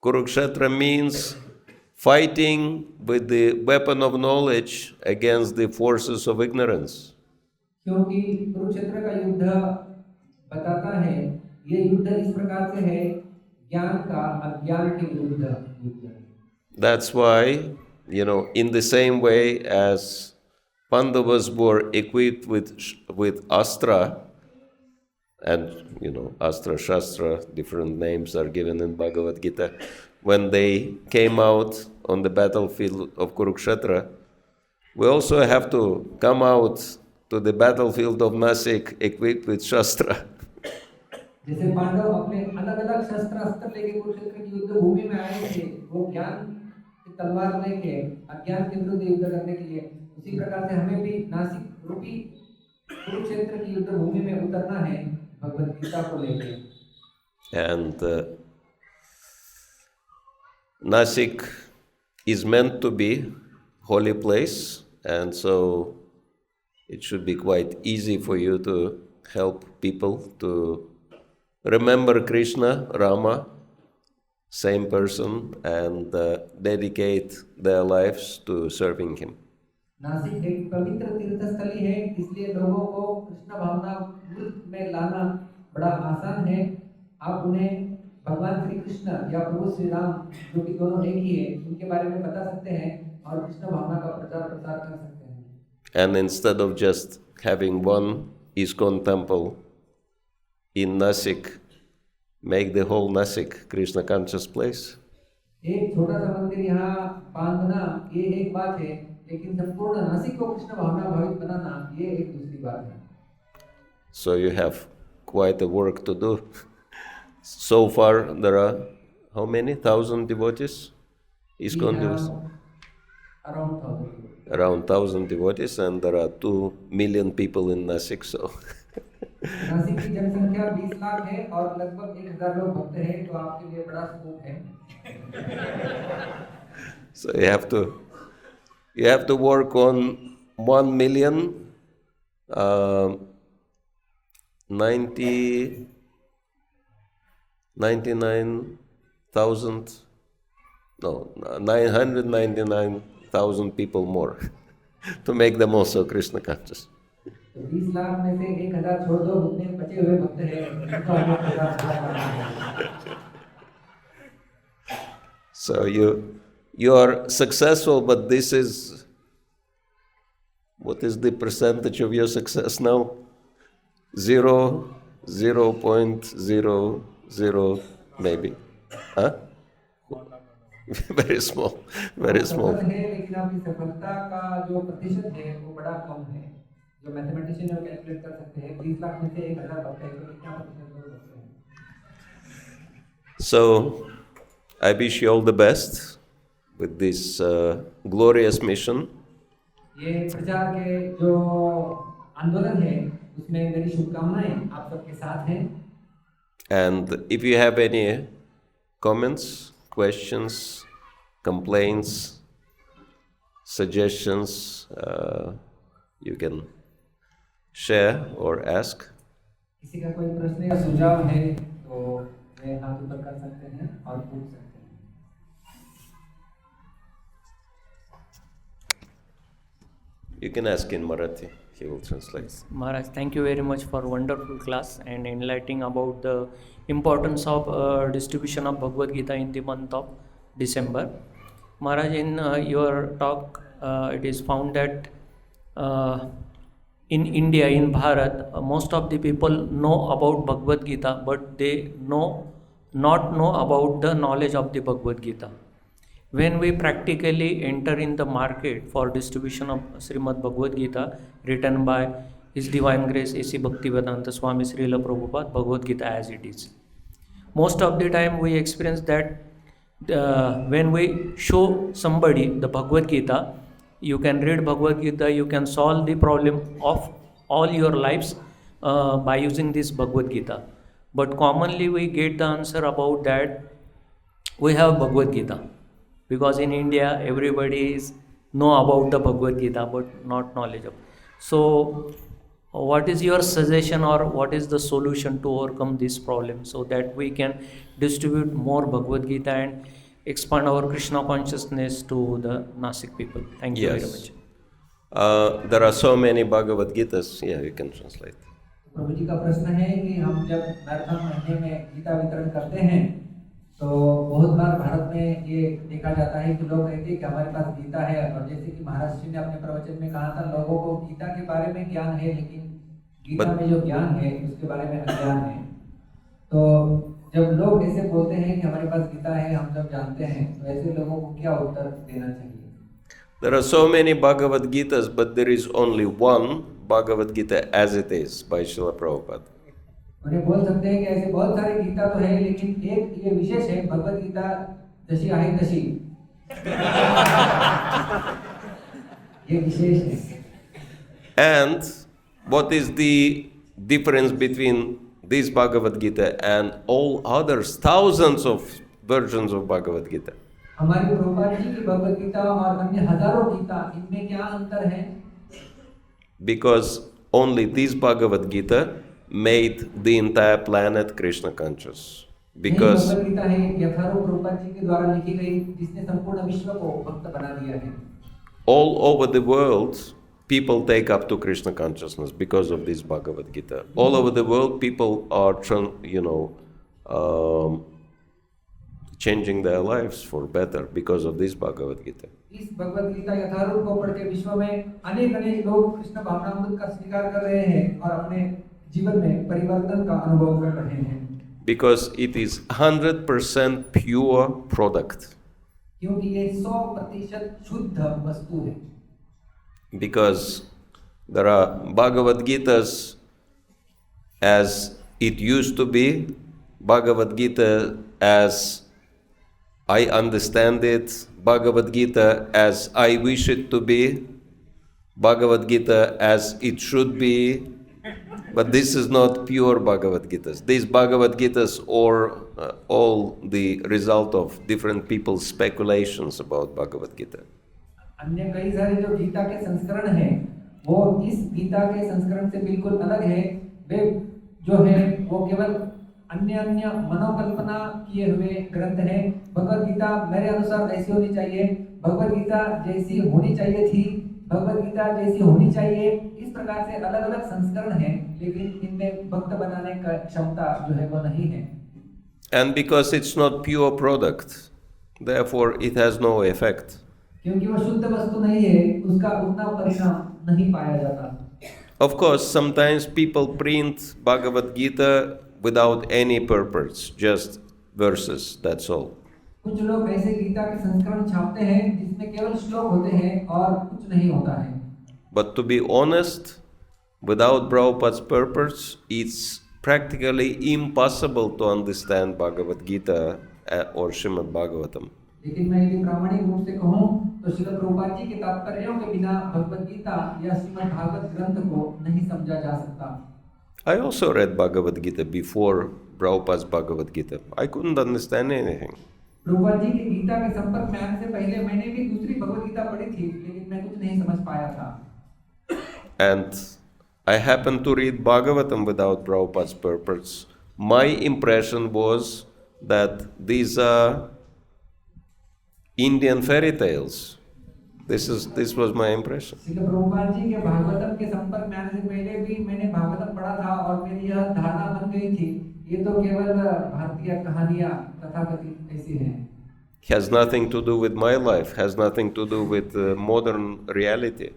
Kurukshetra means fighting with the weapon of knowledge against the forces of ignorance. क्योंकि कुरुक्षेत्र का युद्ध बताता है, ये युद्ध इस प्रकार से है, ज्ञान का अज्ञान के विरुद्ध। That's why, you know, in the same way as Pandavas were equipped with astra, and you know, astra, shastra, different names are given in Bhagavad Gita. When they came out on the battlefield of Kurukshetra, we also have to come out to the battlefield of Nasik equipped with shastra. जैसे पांडव अपने अलग-अलग शस्त्र अस्त्र लेके कुरुक्षेत्र की युद्ध भूमि में आए थे, वो ज्ञान की तलवार लेके अज्ञान के विरुद्ध युद्ध करने के लिए, उसी प्रकार से हमें भी नासिक रूपी कुरुक्षेत्र की युद्ध भूमि में उतरना है भगवद गीता को लेके। And Nashik is meant to be holy place, and so it should be quite easy for you to help people to remember Krishna, Rama, same person, and dedicate their lives to serving him. Nashik एक पवित्र तीर्थस्थली है, इसलिए लोगों को कृष्ण भावना मृत में लाना बड़ा आसान है। आप उन्हें भगवान श्री कृष्ण या प्रभु श्री राम, जो कि दोनों एक ही है, उनके बारे में बता सकते हैं और कृष्ण भावना का प्रचार प्रसार कर सकते हैं। And instead of just having one ISKCON temple in Nasik, make the whole Nasik Krishna-conscious place. एक छोटा सा मंदिर यहाँ बांधना ये एक बात है, लेकिन संपूर्ण नासिक को कृष्ण भावना भावित बनाना ये एक दूसरी बात है। So you have quite a work to do. So far there are how many? 1,000 devotees? ISKCON devotees? Around 1,000. Around 1,000 devotees, and there are 2 million people in Nasik, so Nashik की जनसंख्या 20 लाख है और लगभग 1,000 लोग भक्त हैं, तो आपके लिए बड़ा स्कोप है। so you have to work on 999,000 people more to make them also Krishna conscious. 20 lakh में से 1,000 छोड़ दो, उतने बचे हुए भक्त हैं, उनको हमें पूरा करना है। So you are successful, but this is, what is the percentage of your success now? 0.00 maybe. Huh? Very small, very small. लेकिन आपकी सफलता का जो प्रतिशत है वो बड़ा कम है। जो मैथमेटिशियन है वो कैलकुलेट कर सकते हैं, 20 लाख में से 1,000 भक्त हैं, तो कितना प्रतिशत लोग भक्त हैं। So I wish you all the best with this glorious mission. ये प्रचार के जो आंदोलन है उसमें मेरी शुभकामनाएं आप सबके साथ हैं। And if you have any comments, questions, complaints, suggestions, you can share or ask. किसी का कोई प्रश्न या सुझाव है तो वे हाथ ऊपर कर सकते हैं और पूछ सकते हैं। You can ask in Marathi. He will translate. Maharaj, thank you very much for wonderful class and enlightening about the importance of distribution of Bhagavad Gita in the month of December. Maharaj, in your talk, it is found that in India, in Bharat, most of the people know about Bhagavad Gita, but they not know about the knowledge of the Bhagavad Gita. When we practically enter in the market for distribution of Srimad Bhagavad Gita, written by His Divine Grace A.C. Bhaktivedanta Swami Srila Prabhupada, Bhagavad Gita as it is. Most of the time we experience that when we show somebody the Bhagavad Gita, you can read Bhagavad Gita, you can solve the problem of all your lives by using this Bhagavad Gita. But commonly we get the answer about that we have Bhagavad Gita. Because in India, everybody know about the Bhagavad Gita, but not knowledge of. So, what is your suggestion or what is the solution to overcome this problem so that we can distribute more Bhagavad Gita and expand our Krishna consciousness to the Nasik people? Thank you very much. There are so many Bhagavad Gitas. Yeah, you can translate. प्रभु जी का प्रश्न है कि हम जब marathon महीने में गीता वितरण करते हैं तो बहुत बार भारत में ये देखा जाता है कि लोग कहते हैं कि हमारे पास गीता है, और जैसे कि महाराज जी ने अपने प्रवचन में कहा था, लोगों को गीता के बारे में ज्ञान है लेकिन गीता में जो ज्ञान है उसके बारे में अज्ञान है। तो जब लोग ऐसे बोलते हैं कि हमारे पास गीता है, हम सब जानते हैं, तो ऐसे लोगों को क्या उत्तर देना चाहिए? There are so many Bhagavad Gitas, but there is only one Bhagavad Gita as it is by Srila Prabhupada. उन्हें बोल सकते हैं कि ऐसे बहुत सारे गीता तो है, लेकिन एक ये विशेष है, भगवद गीता जैसी आहे तशी, ये विशेष है। And what is the difference between this Bhagavad Gita and all others, thousands of versions of Bhagavad Gita? हमारे प्रभुपाद जी की भगवद गीता और अन्य हजारों गीता, इनमें क्या अंतर है? because only this Bhagavad Gita made the entire planet Krishna conscious. Because Bhagavad Gita है यथारूप प्रभुपाद जी के द्वारा लिखी गई जिसने संपूर्ण विश्व को भक्त बना दिया है. all over the world, people take up to Krishna consciousness because of this Bhagavad Gita. All over the world, people are, changing their lives for better because of this Bhagavad Gita. इस भगवद गीता यथारूप को पढ़ के विश्व में अनेक लोग कृष्ण भावनामृत का स्वीकार कर रहे हैं और अपने जीवन में परिवर्तन का अनुभव कर रहे हैं. Because it is 100% pure product. क्योंकि ये 100% शुद्ध वस्तु है. Because there are Bhagavad Gitas as it used to be, Bhagavad Gita as I understand it, Bhagavad Gita as I wish it to be, Bhagavad Gita as it should be, but this is not pure Bhagavad Gitas. These Bhagavad Gitas are all the result of different people's speculations about Bhagavad Gita. अन्य कई सारे जो गीता के संस्करण हैं, वो इस गीता के संस्करण से बिल्कुल अलग है. वे जो है वो केवल अन्य मनोकल्पना किए हुए ग्रंथ हैं. भगवद गीता मेरे अनुसार ऐसी होनी चाहिए, भगवद गीता जैसी होनी चाहिए थी, भगवद गीता जैसी होनी चाहिए. इस प्रकार से अलग अलग संस्करण हैं, लेकिन इनमें भक्त बनाने का क्षमता जो है वो नहीं है. And because it's not pure product, therefore it has no effect. क्योंकि वो शुद्ध वस्तु नहीं है, उसका उतना परिणाम नहीं पाया जाता. Of course, sometimes people print Bhagavad Gita without any purpose, just verses, that's all. कुछ लोग ऐसे गीता के संस्करण छापते हैं जिसमें केवल श्लोक होते हैं और कुछ नहीं होता है. But to be honest, without Prabhupada's purpose, it's practically impossible to understand Bhagavad Gita or Srimad Bhagavatam. लेकिन मैं यदि प्रामाणिक रूप से कहूँ तो श्रील प्रभुपाद जी के तात्पर्यों के बिना भगवद गीता या श्रीमद् भागवत ग्रंथ को नहीं समझा जा सकता. I also read Bhagavad Gita before Prabhupada's Bhagavad Gita. I couldn't understand anything. Prabhupada ji के गीता के संपर्क में आने से पहले मैंने भी दूसरी भगवद गीता पढ़ी थी, लेकिन मैं कुछ नहीं समझ पाया था. And I happened to read Bhagavatam without Prabhupada's purpose. My impression was that these are Indian fairy tales. This was my impression. Srila Prabhupada ji के भागवतम के संपर्क में आने से पहले भी मैंने भागवतम पढ़ा था और मेरी यह धारणा बन गई थी, ये तो केवल भारतीय कहानियां तथाकथित ऐसी हैं. Has nothing to do with my life, has nothing to do with modern reality.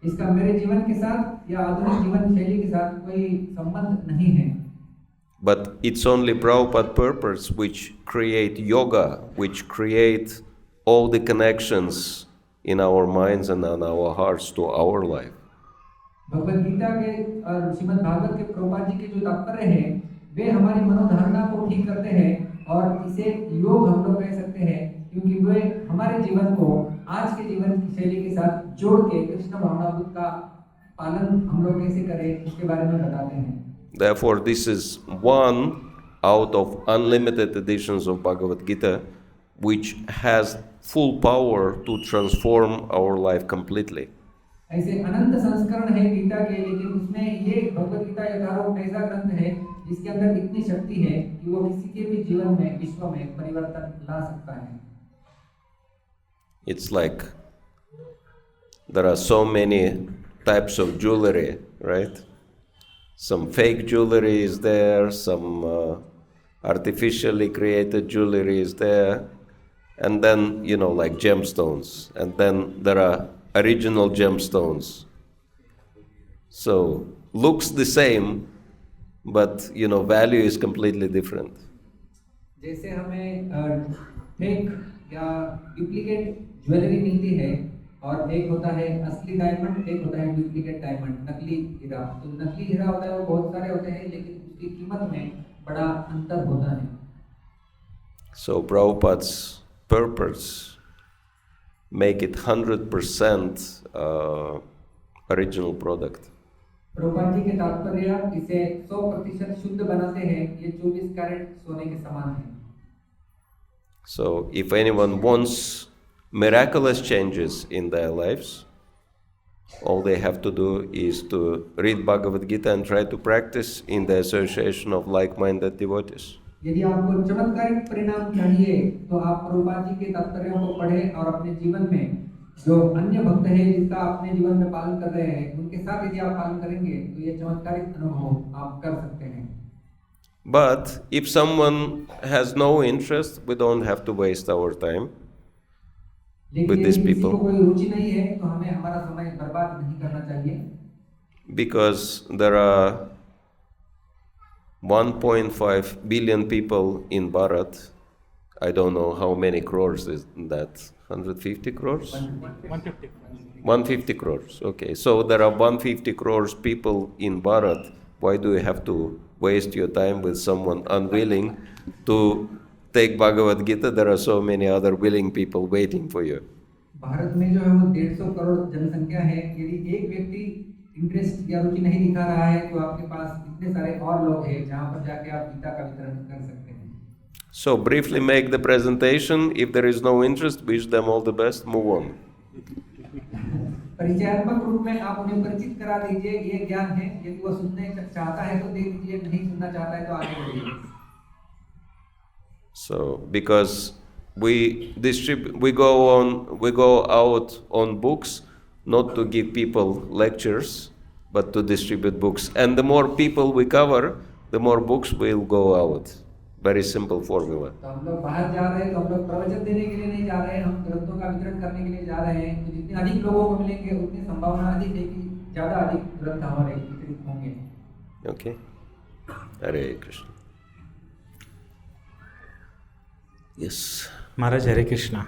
इसका मेरे जीवन के साथ या आधुनिक जीवन शैली के साथ कोई संबंध नहीं है. But it's only Prabhupada's purpose which create yoga, which create all the connections in our minds and in our hearts to our life. Bhagavad Gita के और श्रीमद् भागवत के प्रभुपाद जी के जो तात्पर्य हैं, वे हमारी मनोधारणा को ठीक करते हैं और इसे योग हम लोग कह सकते हैं, क्योंकि वे हमारे जीवन को आज के जीवन की शैली के साथ जोड़ के कृष्ण भावनामृत का पालन हम लोग कैसे करें उसके बारे में बताते हैं. Therefore, this is one out of unlimited editions of Bhagavad Gita which has full power to transform our life completely. ऐसे अनंत संस्करण है गीता के, लेकिन उसमें ये भगवद गीता यथारूप ऐसा ग्रंथ है जिसके अंदर इतनी शक्ति है कि वो किसी के भी जीवन में विश्व में परिवर्तन ला सकता है. It's like there are so many types of jewelry, right? Some fake jewelry is there, some artificially created jewelry is there, and then, like gemstones, and then there are original gemstones. So, looks the same, but, value is completely different. जैसे हमें fake या duplicate jewellery मिलती है और एक होता है असली डायमंड, एक होता है डुप्लीकेट डायमंड, नकली हीरा. तो नकली हीरा होता है वो बहुत सारे होते हैं, लेकिन उसकी कीमत में बड़ा अंतर होता है. So Prabhupada's purpose make it 100% original product. Prabhupada ji के तात्पर्य इसे 100% शुद्ध बनाते हैं. ये 24 कैरेट सोने के समान है. So if anyone wants miraculous changes in their lives, All they have to do is to read Bhagavad Gita and try to practice in the association of like-minded devotees. यदि आपको चमत्कारिक परिणाम चाहिए तो आप प्रभुपाद जी के तात्पर्यों को पढ़ें और अपने जीवन में जो अन्य भक्त हैं जिसका अपने जीवन में पालन कर रहे हैं उनके साथ यदि आप पालन करेंगे तो ये चमत्कारिक अनुभव आप कर सकते हैं. But if someone has no interest, we don't have to waste our time with these लेकिन किसी को people, कोई रुचि नहीं है तो हमें हमारा समय बर्बाद नहीं करना चाहिए, because there are 1.5 billion people in Bharat. I don't know how many crores is that. 150 crores? 150. 150 crores. Okay, so there are 150 crores people in Bharat. Why do you have to waste your time with someone unwilling to take Bhagavad Gita? There are so many other willing people waiting for you. Bharat में जो है वो 150 करोड़ जनसंख्या है. यदि एक व्यक्ति interest या रुचि नहीं दिखा रहा है तो आपके पास इतने सारे और लोग हैं जहाँ पर जाके आप गीता का वितरण कर सकते हैं. So briefly make the presentation. If there is no interest, wish them all the best. Move on. परिचयात्मक रूप में आप उन्हें परिचित करा दीजिए, ये ज्ञान है. यदि वो सुनने चाहता है तो दे दीजिए, नहीं सुनना चाहता है तो आगे बढ़िए. So because we go out on books not to give people lectures, but to distribute books. And the more people we cover, the more books will go out. Very simple formula. तो हम लोग बाहर जा रहे हैं तो हम लोग प्रवचन देने के लिए नहीं जा रहे हैं, हम ग्रंथों का वितरण करने के लिए जा रहे हैं. तो जितने अधिक लोगों को मिलेंगे उतनी संभावना अधिक है कि ज़्यादा अधिक ग्रंथ हमारे वितरित होंगे. Okay? Hare Krishna. Yes. Maharaj, Hare Krishna.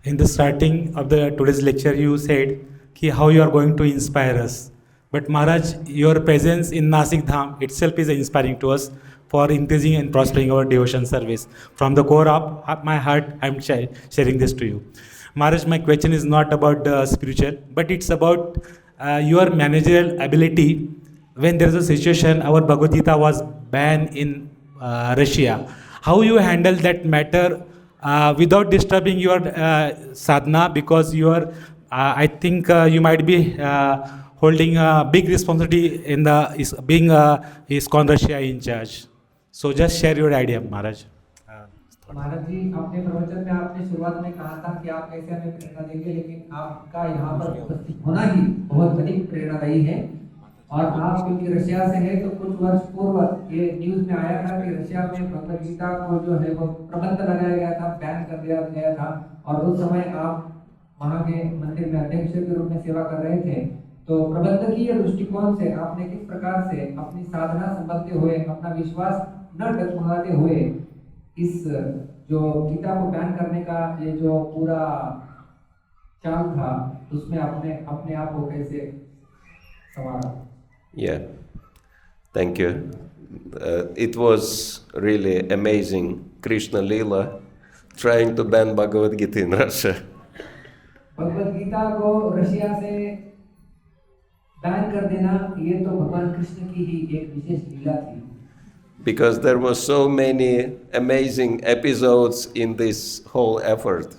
In the starting of the today's lecture, you said ki how you are going to inspire us. But Maharaj, your presence in Nasik Dham itself is inspiring to us for increasing and prospering our devotion service. From the core of my heart, I am sharing this to you. Maharaj, my question is not about the spiritual, but it's about your managerial ability. When there is a situation, our Bhagavad Gita was banned in Russia. How you handle that matter without disturbing your sadhana, because you are, I think you might be holding a big responsibility in the being ISKCON Russia in charge. So just share your idea, Maharaj. महाराज जी, अपने प्रवचन में आपने शुरुआत में कहा था कि आप कैसे हमें प्रेरणा देंगे, लेकिन आपका यहाँ पर उपस्थित होना ही बहुत अधिक प्रेरणादायी है. और आप क्योंकि रशिया से हैं तो कुछ वर्ष पूर्व ये न्यूज़ में आया था कि रशिया में भगवद गीता को जो है वो प्रतिबंध लगाया गया था, बैन कर दिया गया था. और उस समय आप वहाँ के मंदिर में अध्यक्ष के रूप में सेवा कर रहे थे. तो प्रबंधकीय दृष्टिकोण से आपने किस प्रकार से अपनी साधना संभालते हुए, अपना विश्वास न डगमगाते हुए इस जो गीता को बैन करने का ये जो पूरा चाल था उसमें आपने अपने आप को कैसे संवारा? Yeah, thank you. It was really amazing. Krishna Lila trying to ban Bhagavad Gita in Russia. Bhagavad Gita को रशिया से बैन कर देना ये तो भगवान कृष्ण की ही एक विशेष लीला थी. Because there were so many amazing episodes in this whole effort.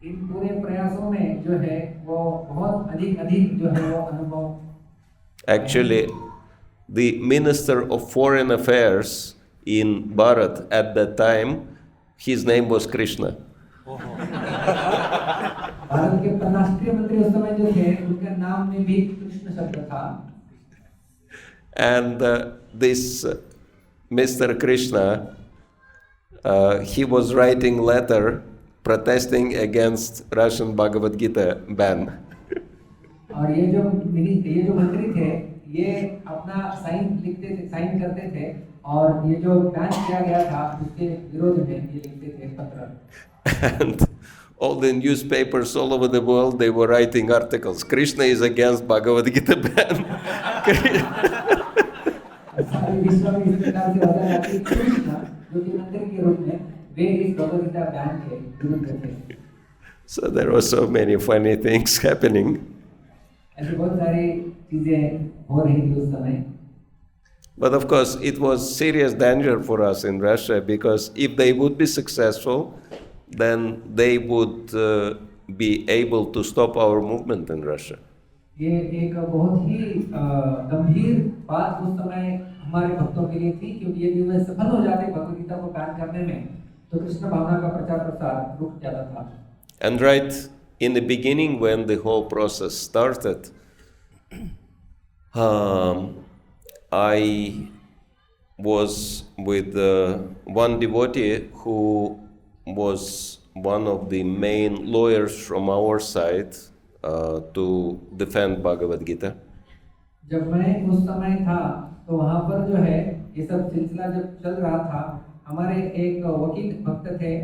इन पूरे प्रयासों में जो है वो बहुत अधिक जो है वो अनुभव. Actually, the Minister of Foreign Affairs in Bharat at that time, his name was Krishna. Bharat के परराष्ट्रीय मंत्री उस समय जो थे उनका नाम में भी कृष्ण शब्द था. And this Mr. Krishna, he was writing letter protesting against Russian Bhagavad Gita ban. और ये जो मंत्री थे ये अपना साइन करते थे और ये जो बैन किया गया था उसके विरोध में ये लिखते थे पत्र. And all the newspapers all over the world, they were writing articles. Krishna is against Bhagavad Gita ban. सारे विश्व में इस प्रकार से होता है कि कृष्ण जो कि मंत्री के रूप में वे इस भगवद गीता बैन के विरुद्ध थे. So there were so many funny things happening. ऐसे बहुत सारी चीजें हो रही थी उस समय. But of course, it was serious danger for us in Russia, because if they would be successful, then they would be able to stop our movement in Russia. ये एक बहुत ही गंभीर बात उस समय हमारे भक्तों के लिए थी, क्योंकि यदि वे सफल हो जाते भगवद गीता को बैन करने में तो कृष्ण भावना का प्रचार प्रसार रुक जाता था। And right in the beginning, when the whole process started, I was with one devotee who was one of the main lawyers from our side to defend Bhagavad Gita. जब मैं उस समय था तो वहाँ पर जो है ये सब सिलसिला जब चल रहा था, हमारे एक वकील भक्त थे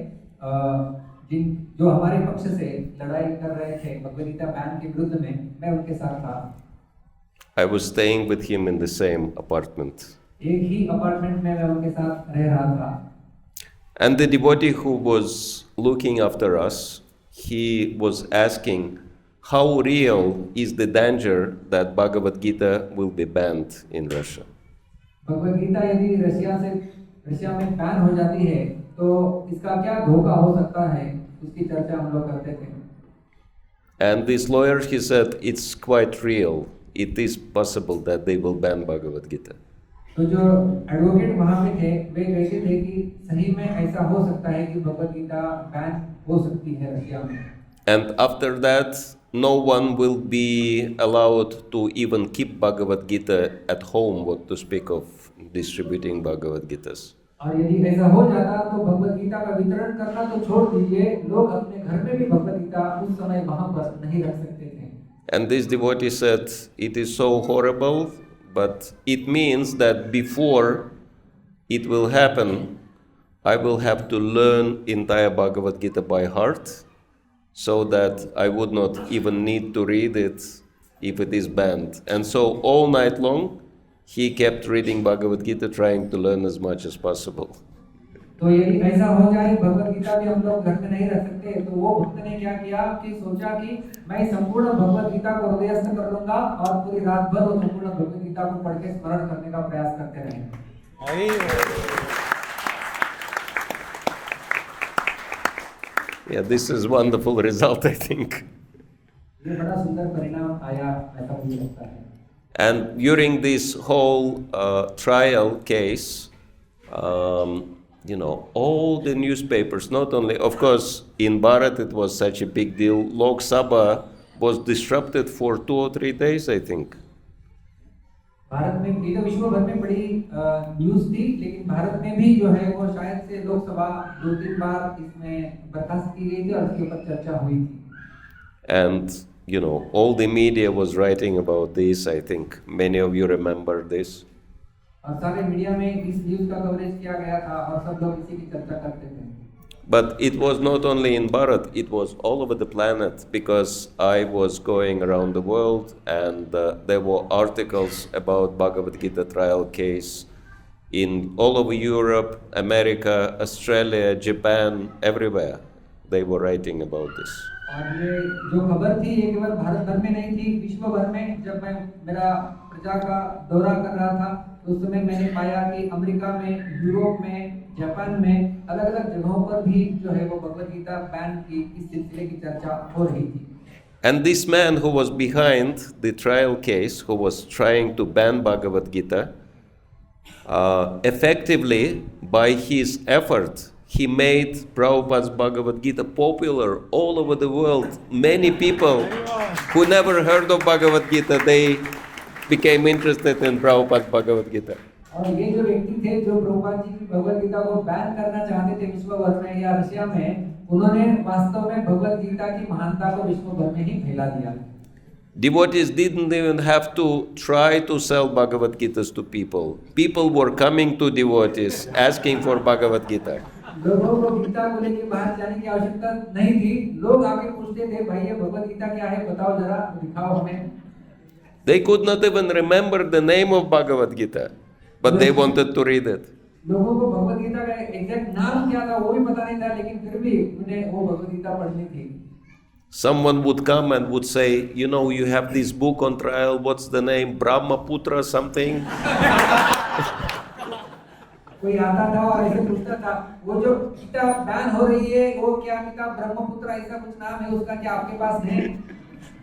जो हमारे पक्ष से लड़ाई कर रहे थे भगवद गीता बैन के विरुद्ध में, मैं उनके साथ था। I was staying with him in the same apartment. एक ही अपार्टमेंट में मैं उनके साथ रह रहा था। And the devotee who was looking after us, he was asking, how real is the danger that Bhagavad Gita will be banned in Russia? Bhagavad Gita यदि Russia में बैन हो जाती है तो इसका क्या धोखा हो सकता है, उसकी चर्चा हम लोग करते थे। And this lawyer, he said, it's quite real. It is possible that they will ban Bhagavad Gita. तो जो एडवोकेट वहाँ पे थे वे कहते थे कि सही में ऐसा हो सकता है कि भगवद गीता बैन हो सकती है रशिया में। And after that, no one will be allowed to even keep Bhagavad Gita at home, what to speak of distributing Bhagavad Gitas. और यदि ऐसा हो जाता तो भगवद गीता का वितरण करना तो छोड़ दीजिए, लोग अपने घर में भी भगवद गीता उस समय वहाँ पर नहीं रख सकते थे। And this devotee said, it is so horrible, but it means that before it will happen, I will have to learn entire Bhagavad Gita by heart, so that I would not even need to read it if it is banned. And so all night long, he kept reading Bhagavad Gita, trying to learn as much as possible. तो यदि ऐसा हो जाए भगवद गीता भी हम लोग घर में नहीं रख सकते, तो वो भक्त ने क्या किया कि सोचा कि मैं संपूर्ण भगवद गीता को हृदयस्थ कर लूंगा और पूरी रात भर वो संपूर्ण भगवद गीता को पढ़ के स्मरण करने का प्रयास करते रहे। Yeah, this is wonderful result, I think. ये बड़ा सुंदर परिणाम आया, ऐसा मुझे लगता है। And during this whole trial case, all the newspapers, not only, of course, in Bharat it was such a big deal. Lok Sabha was disrupted for 2 or 3 days, I think. Bharat में भी तो विश्व भर में बड़ी न्यूज़ थी, लेकिन भारत में भी जो है वो शायद से लोकसभा 2-3 बार इसमें बर्खास्त की गई थी और इसके ऊपर चर्चा हुई थी। And all the media was writing about this. I think many of you remember this. और सारे मीडिया में इस न्यूज़ का कवरेज किया गया था और सब लोग इसी की चर्चा करते थे। But it was not only in Bharat, it was all over the planet, because I was going around the world and there were articles about Bhagavad Gita trial case in all over Europe, America, Australia, Japan, everywhere. They were writing about this. और ये जो खबर थी ये केवल भारत भर में नहीं थी, विश्व भर में। जब मैं मेरा प्रजा का दौरा कर रहा था तो उस समय मैंने पाया कि अमेरिका में, यूरोप में, जापान में अलग अलग जगहों पर भी जो है वो भगवद गीता बैन की इस सिलसिले की चर्चा हो रही थी। And this man who was behind the trial case, who was trying to ban Bhagavad Gita, effectively by his effort, he made Prabhupada's Bhagavad Gita popular all over the world. Many people who never heard of Bhagavad Gita, they became interested in Prabhupada's Bhagavad Gita. और ये जो व्यक्ति थे जो प्रभुपाद जी की भगवद गीता को ban करना चाहते थे विश्व भर में या रशिया में, उन्होंने वास्तव में भगवद गीता की महानता को विश्व भर में ही फैला दिया। Devotees didn't even have to try to sell Bhagavad Gitas to people. People were coming to devotees asking for Bhagavad Gita. लोगों को गीता को लेके बाहर जाने की आवश्यकता नहीं थी, लोग आके पूछते थे, भाई ये भगवद गीता क्या है, बताओ जरा, दिखाओ हमें। They could not even remember the name of Bhagavad Gita, but they wanted to read it. लोगों को भगवद गीता का एग्जैक्ट नाम क्या था वो भी पता नहीं था, लेकिन फिर भी उन्हें वो भगवद गीता पढ़नी थी। Someone would come and would say, you have this book on trial, what's the name? Brahmaputra something? कोई आता था और ऐसे पूछता था, वो जो किताब बैन हो रही है वो क्या किताब ब्रह्मपुत्र ऐसा कुछ नाम है उसका, क्या आपके पास है?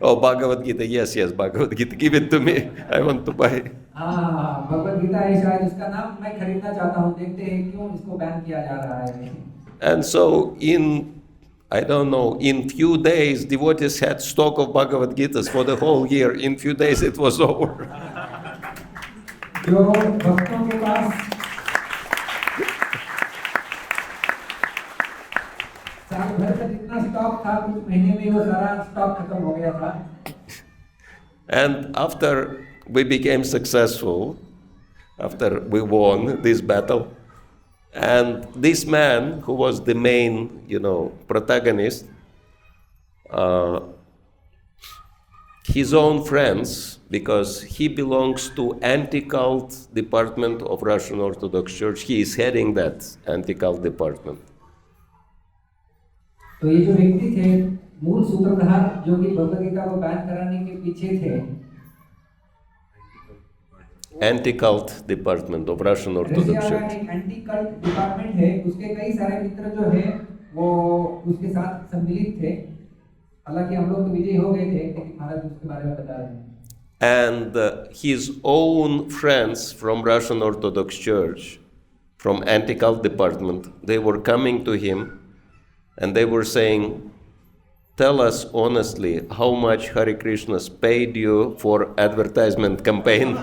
Oh, Bhagavad Gita. Yes, Bhagavad Gita. Give it to me. I want to buy. हाँ भगवद गीता है शायद उसका नाम, मैं खरीदना चाहता हूँ, देखते हैं क्यों इसको बैन किया जा रहा है। And so I don't know, in few days, devotees had stock of Bhagavad Gitas for the whole year. In few days, it was over. जो भक्तों के पास साल भर का जितना स्टॉक था, कुछ महीने में वो सारा स्टॉक खत्म हो गया था। And after we became successful, after we won this battle, and this man who was the main, protagonist, his own friends, because he belongs to anti-cult department of Russian Orthodox Church, he is heading that anti-cult department. तो ये जो व्यक्ति थे, मूल सूत्रधार जो कि भगवद गीता को बैन कराने के पीछे थे, Anti-cult department of Russian Orthodox Church. Anti-cult department है, उसके कई सारे मित्र जो है वो उसके साथ सम्मिलित थे। हालांकि हम लोग तो विजयी हो गए थे, लेकिन महाराज उसके बारे में बता रहे हैं। And his own friends from Russian Orthodox Church, from anti-cult department, they were coming to him and they were saying, tell us honestly how much Hare Krishnas paid you for advertisement campaign.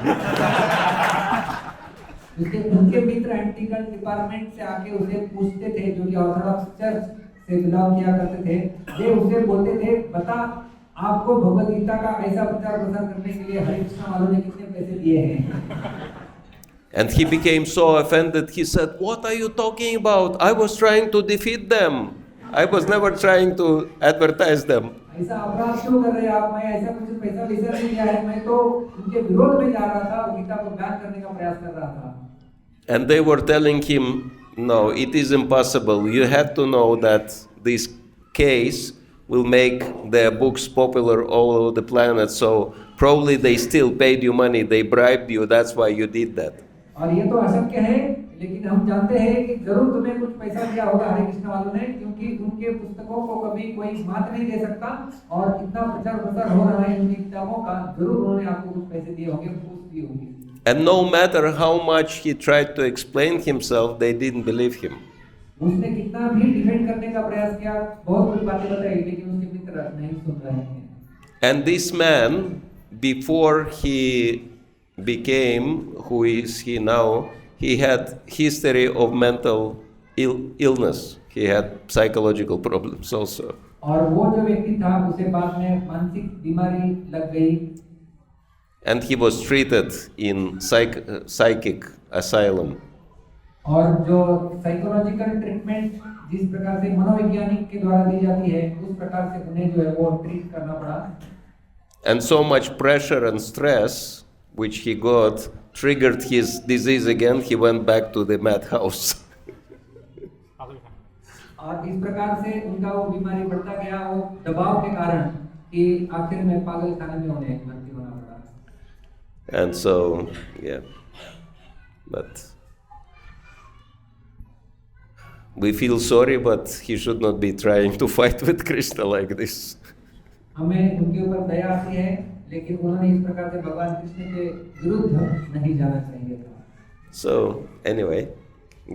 उनके मित्र anti-cult department से आके उसे पूछते थे, जो कि Orthodox church से belong किया करते थे, वे उसे बोलते थे, बता आपको भगवद गीता का ऐसा प्रचार प्रसार करने के लिए हरे कृष्ण वालों ने कितने पैसे दिए हैं। And he became so offended, he said, what are you talking about? I was trying to defeat them. I was never trying to advertise them. ऐसा अपराध क्यों कर रहे हैं आप? मैं ऐसा कुछ पैसा वैसा नहीं दिया है, मैं तो उनके विरोध में जा रहा था, गीता को बैन करने का प्रयास कर रहा था। And they were telling him, no, it is impossible. You have to know that this case will make their books popular all over the planet. So probably they still paid you money. They bribed you. That's why you did that. और ये तो अशक्य है, लेकिन हम जानते हैं कि जरूर तुम्हें कुछ पैसा दिया होगा हरे कृष्ण वालों ने, क्योंकि उनके पुस्तकों को कभी कोई मात नहीं दे सकता, और इतना प्रचार प्रसार हो रहा है उनकी किताबों का, जरूर उन्होंने आपको कुछ पैसे दिए होंगे, फूस दी होगी। And no matter how much he tried to explain himself, they didn't believe him. उसने कितना भी डिफेंड करने का प्रयास किया, बहुत कुछ बातें बताई, लेकिन उसके मित्र नहीं सुन रहे हैं। And this man, before he became who is he now, he had history of mental illness. He had psychological problems also. और वो जो व्यक्ति था, उसे बाद में मानसिक बीमारी लग गई। And he was treated in psychic asylum. और जो साइकोलॉजिकल ट्रीटमेंट जिस प्रकार से मनोवैज्ञानिक के द्वारा दी जाती है, उस प्रकार से उन्हें जो है वो ट्रीट करना पड़ा। And so much pressure and stress which he got triggered his disease again. He went back to the madhouse. और इस प्रकार से उनका वो बीमारी बढ़ता गया, वो दबाव के कारण, कि आखिर में पागल खाने में उन्हें भर्ती होना पड़ा। And so, yeah, but we feel sorry, but he should not be trying to fight with Krishna like this. हमें उनके ऊपर दया आती है, लेकिन उन्होंने इस प्रकार से भगवान कृष्ण के विरुद्ध नहीं जाना चाहिए था। So anyway,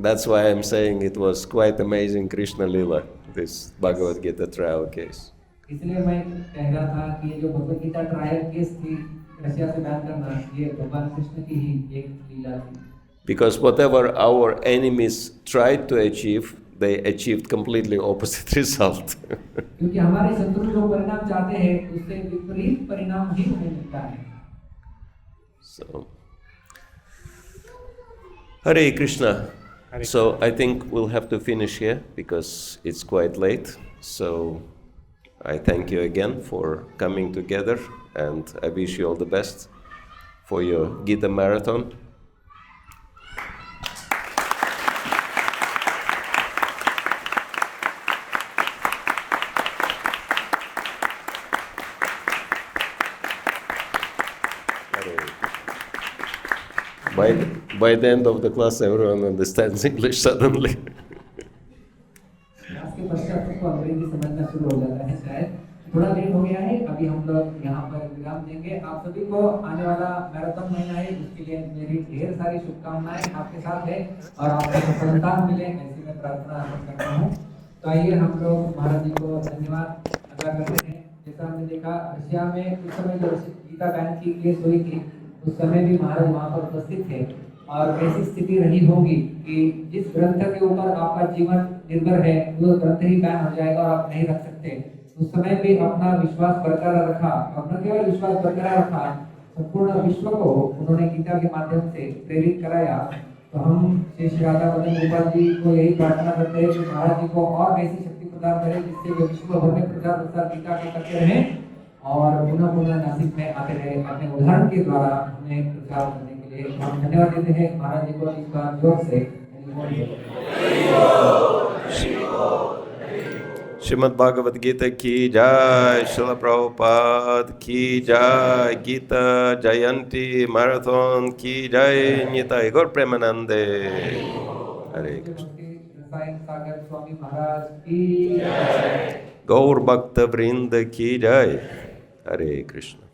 that's why I'm saying it was quite amazing Krishna Lila, this Bhagavad Gita trial case. इसलिए मैं कह रहा था कि ये जो भगवद गीता ट्रायल केस थी, रशिया से बैन करना, ये भगवान कृष्ण की ही एक लीला थी। Because whatever our enemies tried to achieve, they achieved completely opposite result. क्योंकि हमारे शत्रु जो परिणाम चाहते हैं, उससे विपरीत परिणाम ही उन्हें मिलता है। So, Hare Krishna. So I think we'll have to finish here because it's quite late. So I thank you again for coming together, and I wish you all the best for your Gita marathon. By the end of the class, everyone understands English suddenly. इसके पश्चात उसको अंग्रेजी समझना शुरू हो जाता है, शायद थोड़ा लेट हो गया है। अभी हम लोग यहाँ पर विराम देंगे। आप सभी को आने वाला मैराथन महीना है, उसके लिए मेरी ढेर सारी शुभकामनाएं आपके साथ है और आपको सफलता मिले, ऐसी मैं प्रार्थना करता हूँ। तो आइए हम लोग महाराज जी को धन्यवाद अदा करते हैं। जैसा हमने देखा रशिया में उस समय जो गीता बैन की केस हुई थी, उस समय भी महाराज वहाँ पर उपस्थित थे और ऐसी स्थिति रही होगी कि जिस ग्रंथ के ऊपर आपका जीवन निर्भर है वो ग्रंथ ही बैन हो जाएगा और आप नहीं रख सकते। उस समय भी अपना विश्वास बरकरार रखा, अपना केवल विश्वास बरकरार रखा, संपूर्ण विश्व को उन्होंने गीता के माध्यम से प्रेरित कराया। तो हम श्री राधा मदन गोपाल जी को यही प्रार्थना करते हैं कि महाराज जी को और ऐसी शक्ति प्रदान करें जिससे वे विश्व भर में प्रचार प्रसार गीता के करते रहें और पुनः पुनः नासिक में आते रहे। अपने उदाहरण के द्वारा हमें प्रचार करने के लिए हम धन्यवाद देते हैं महाराज जी को इस बार जोर से। श्रीमद् भागवत गीता की जय, श्रील प्रभुपाद की जय, गीता जयंती मैराथन की जय, निताई गौर प्रेमानंदे। हरे कृष्ण। रसायन सागर स्वामी महाराज की जय, गौर भक्त वृंद की जय। हरे कृष्ण।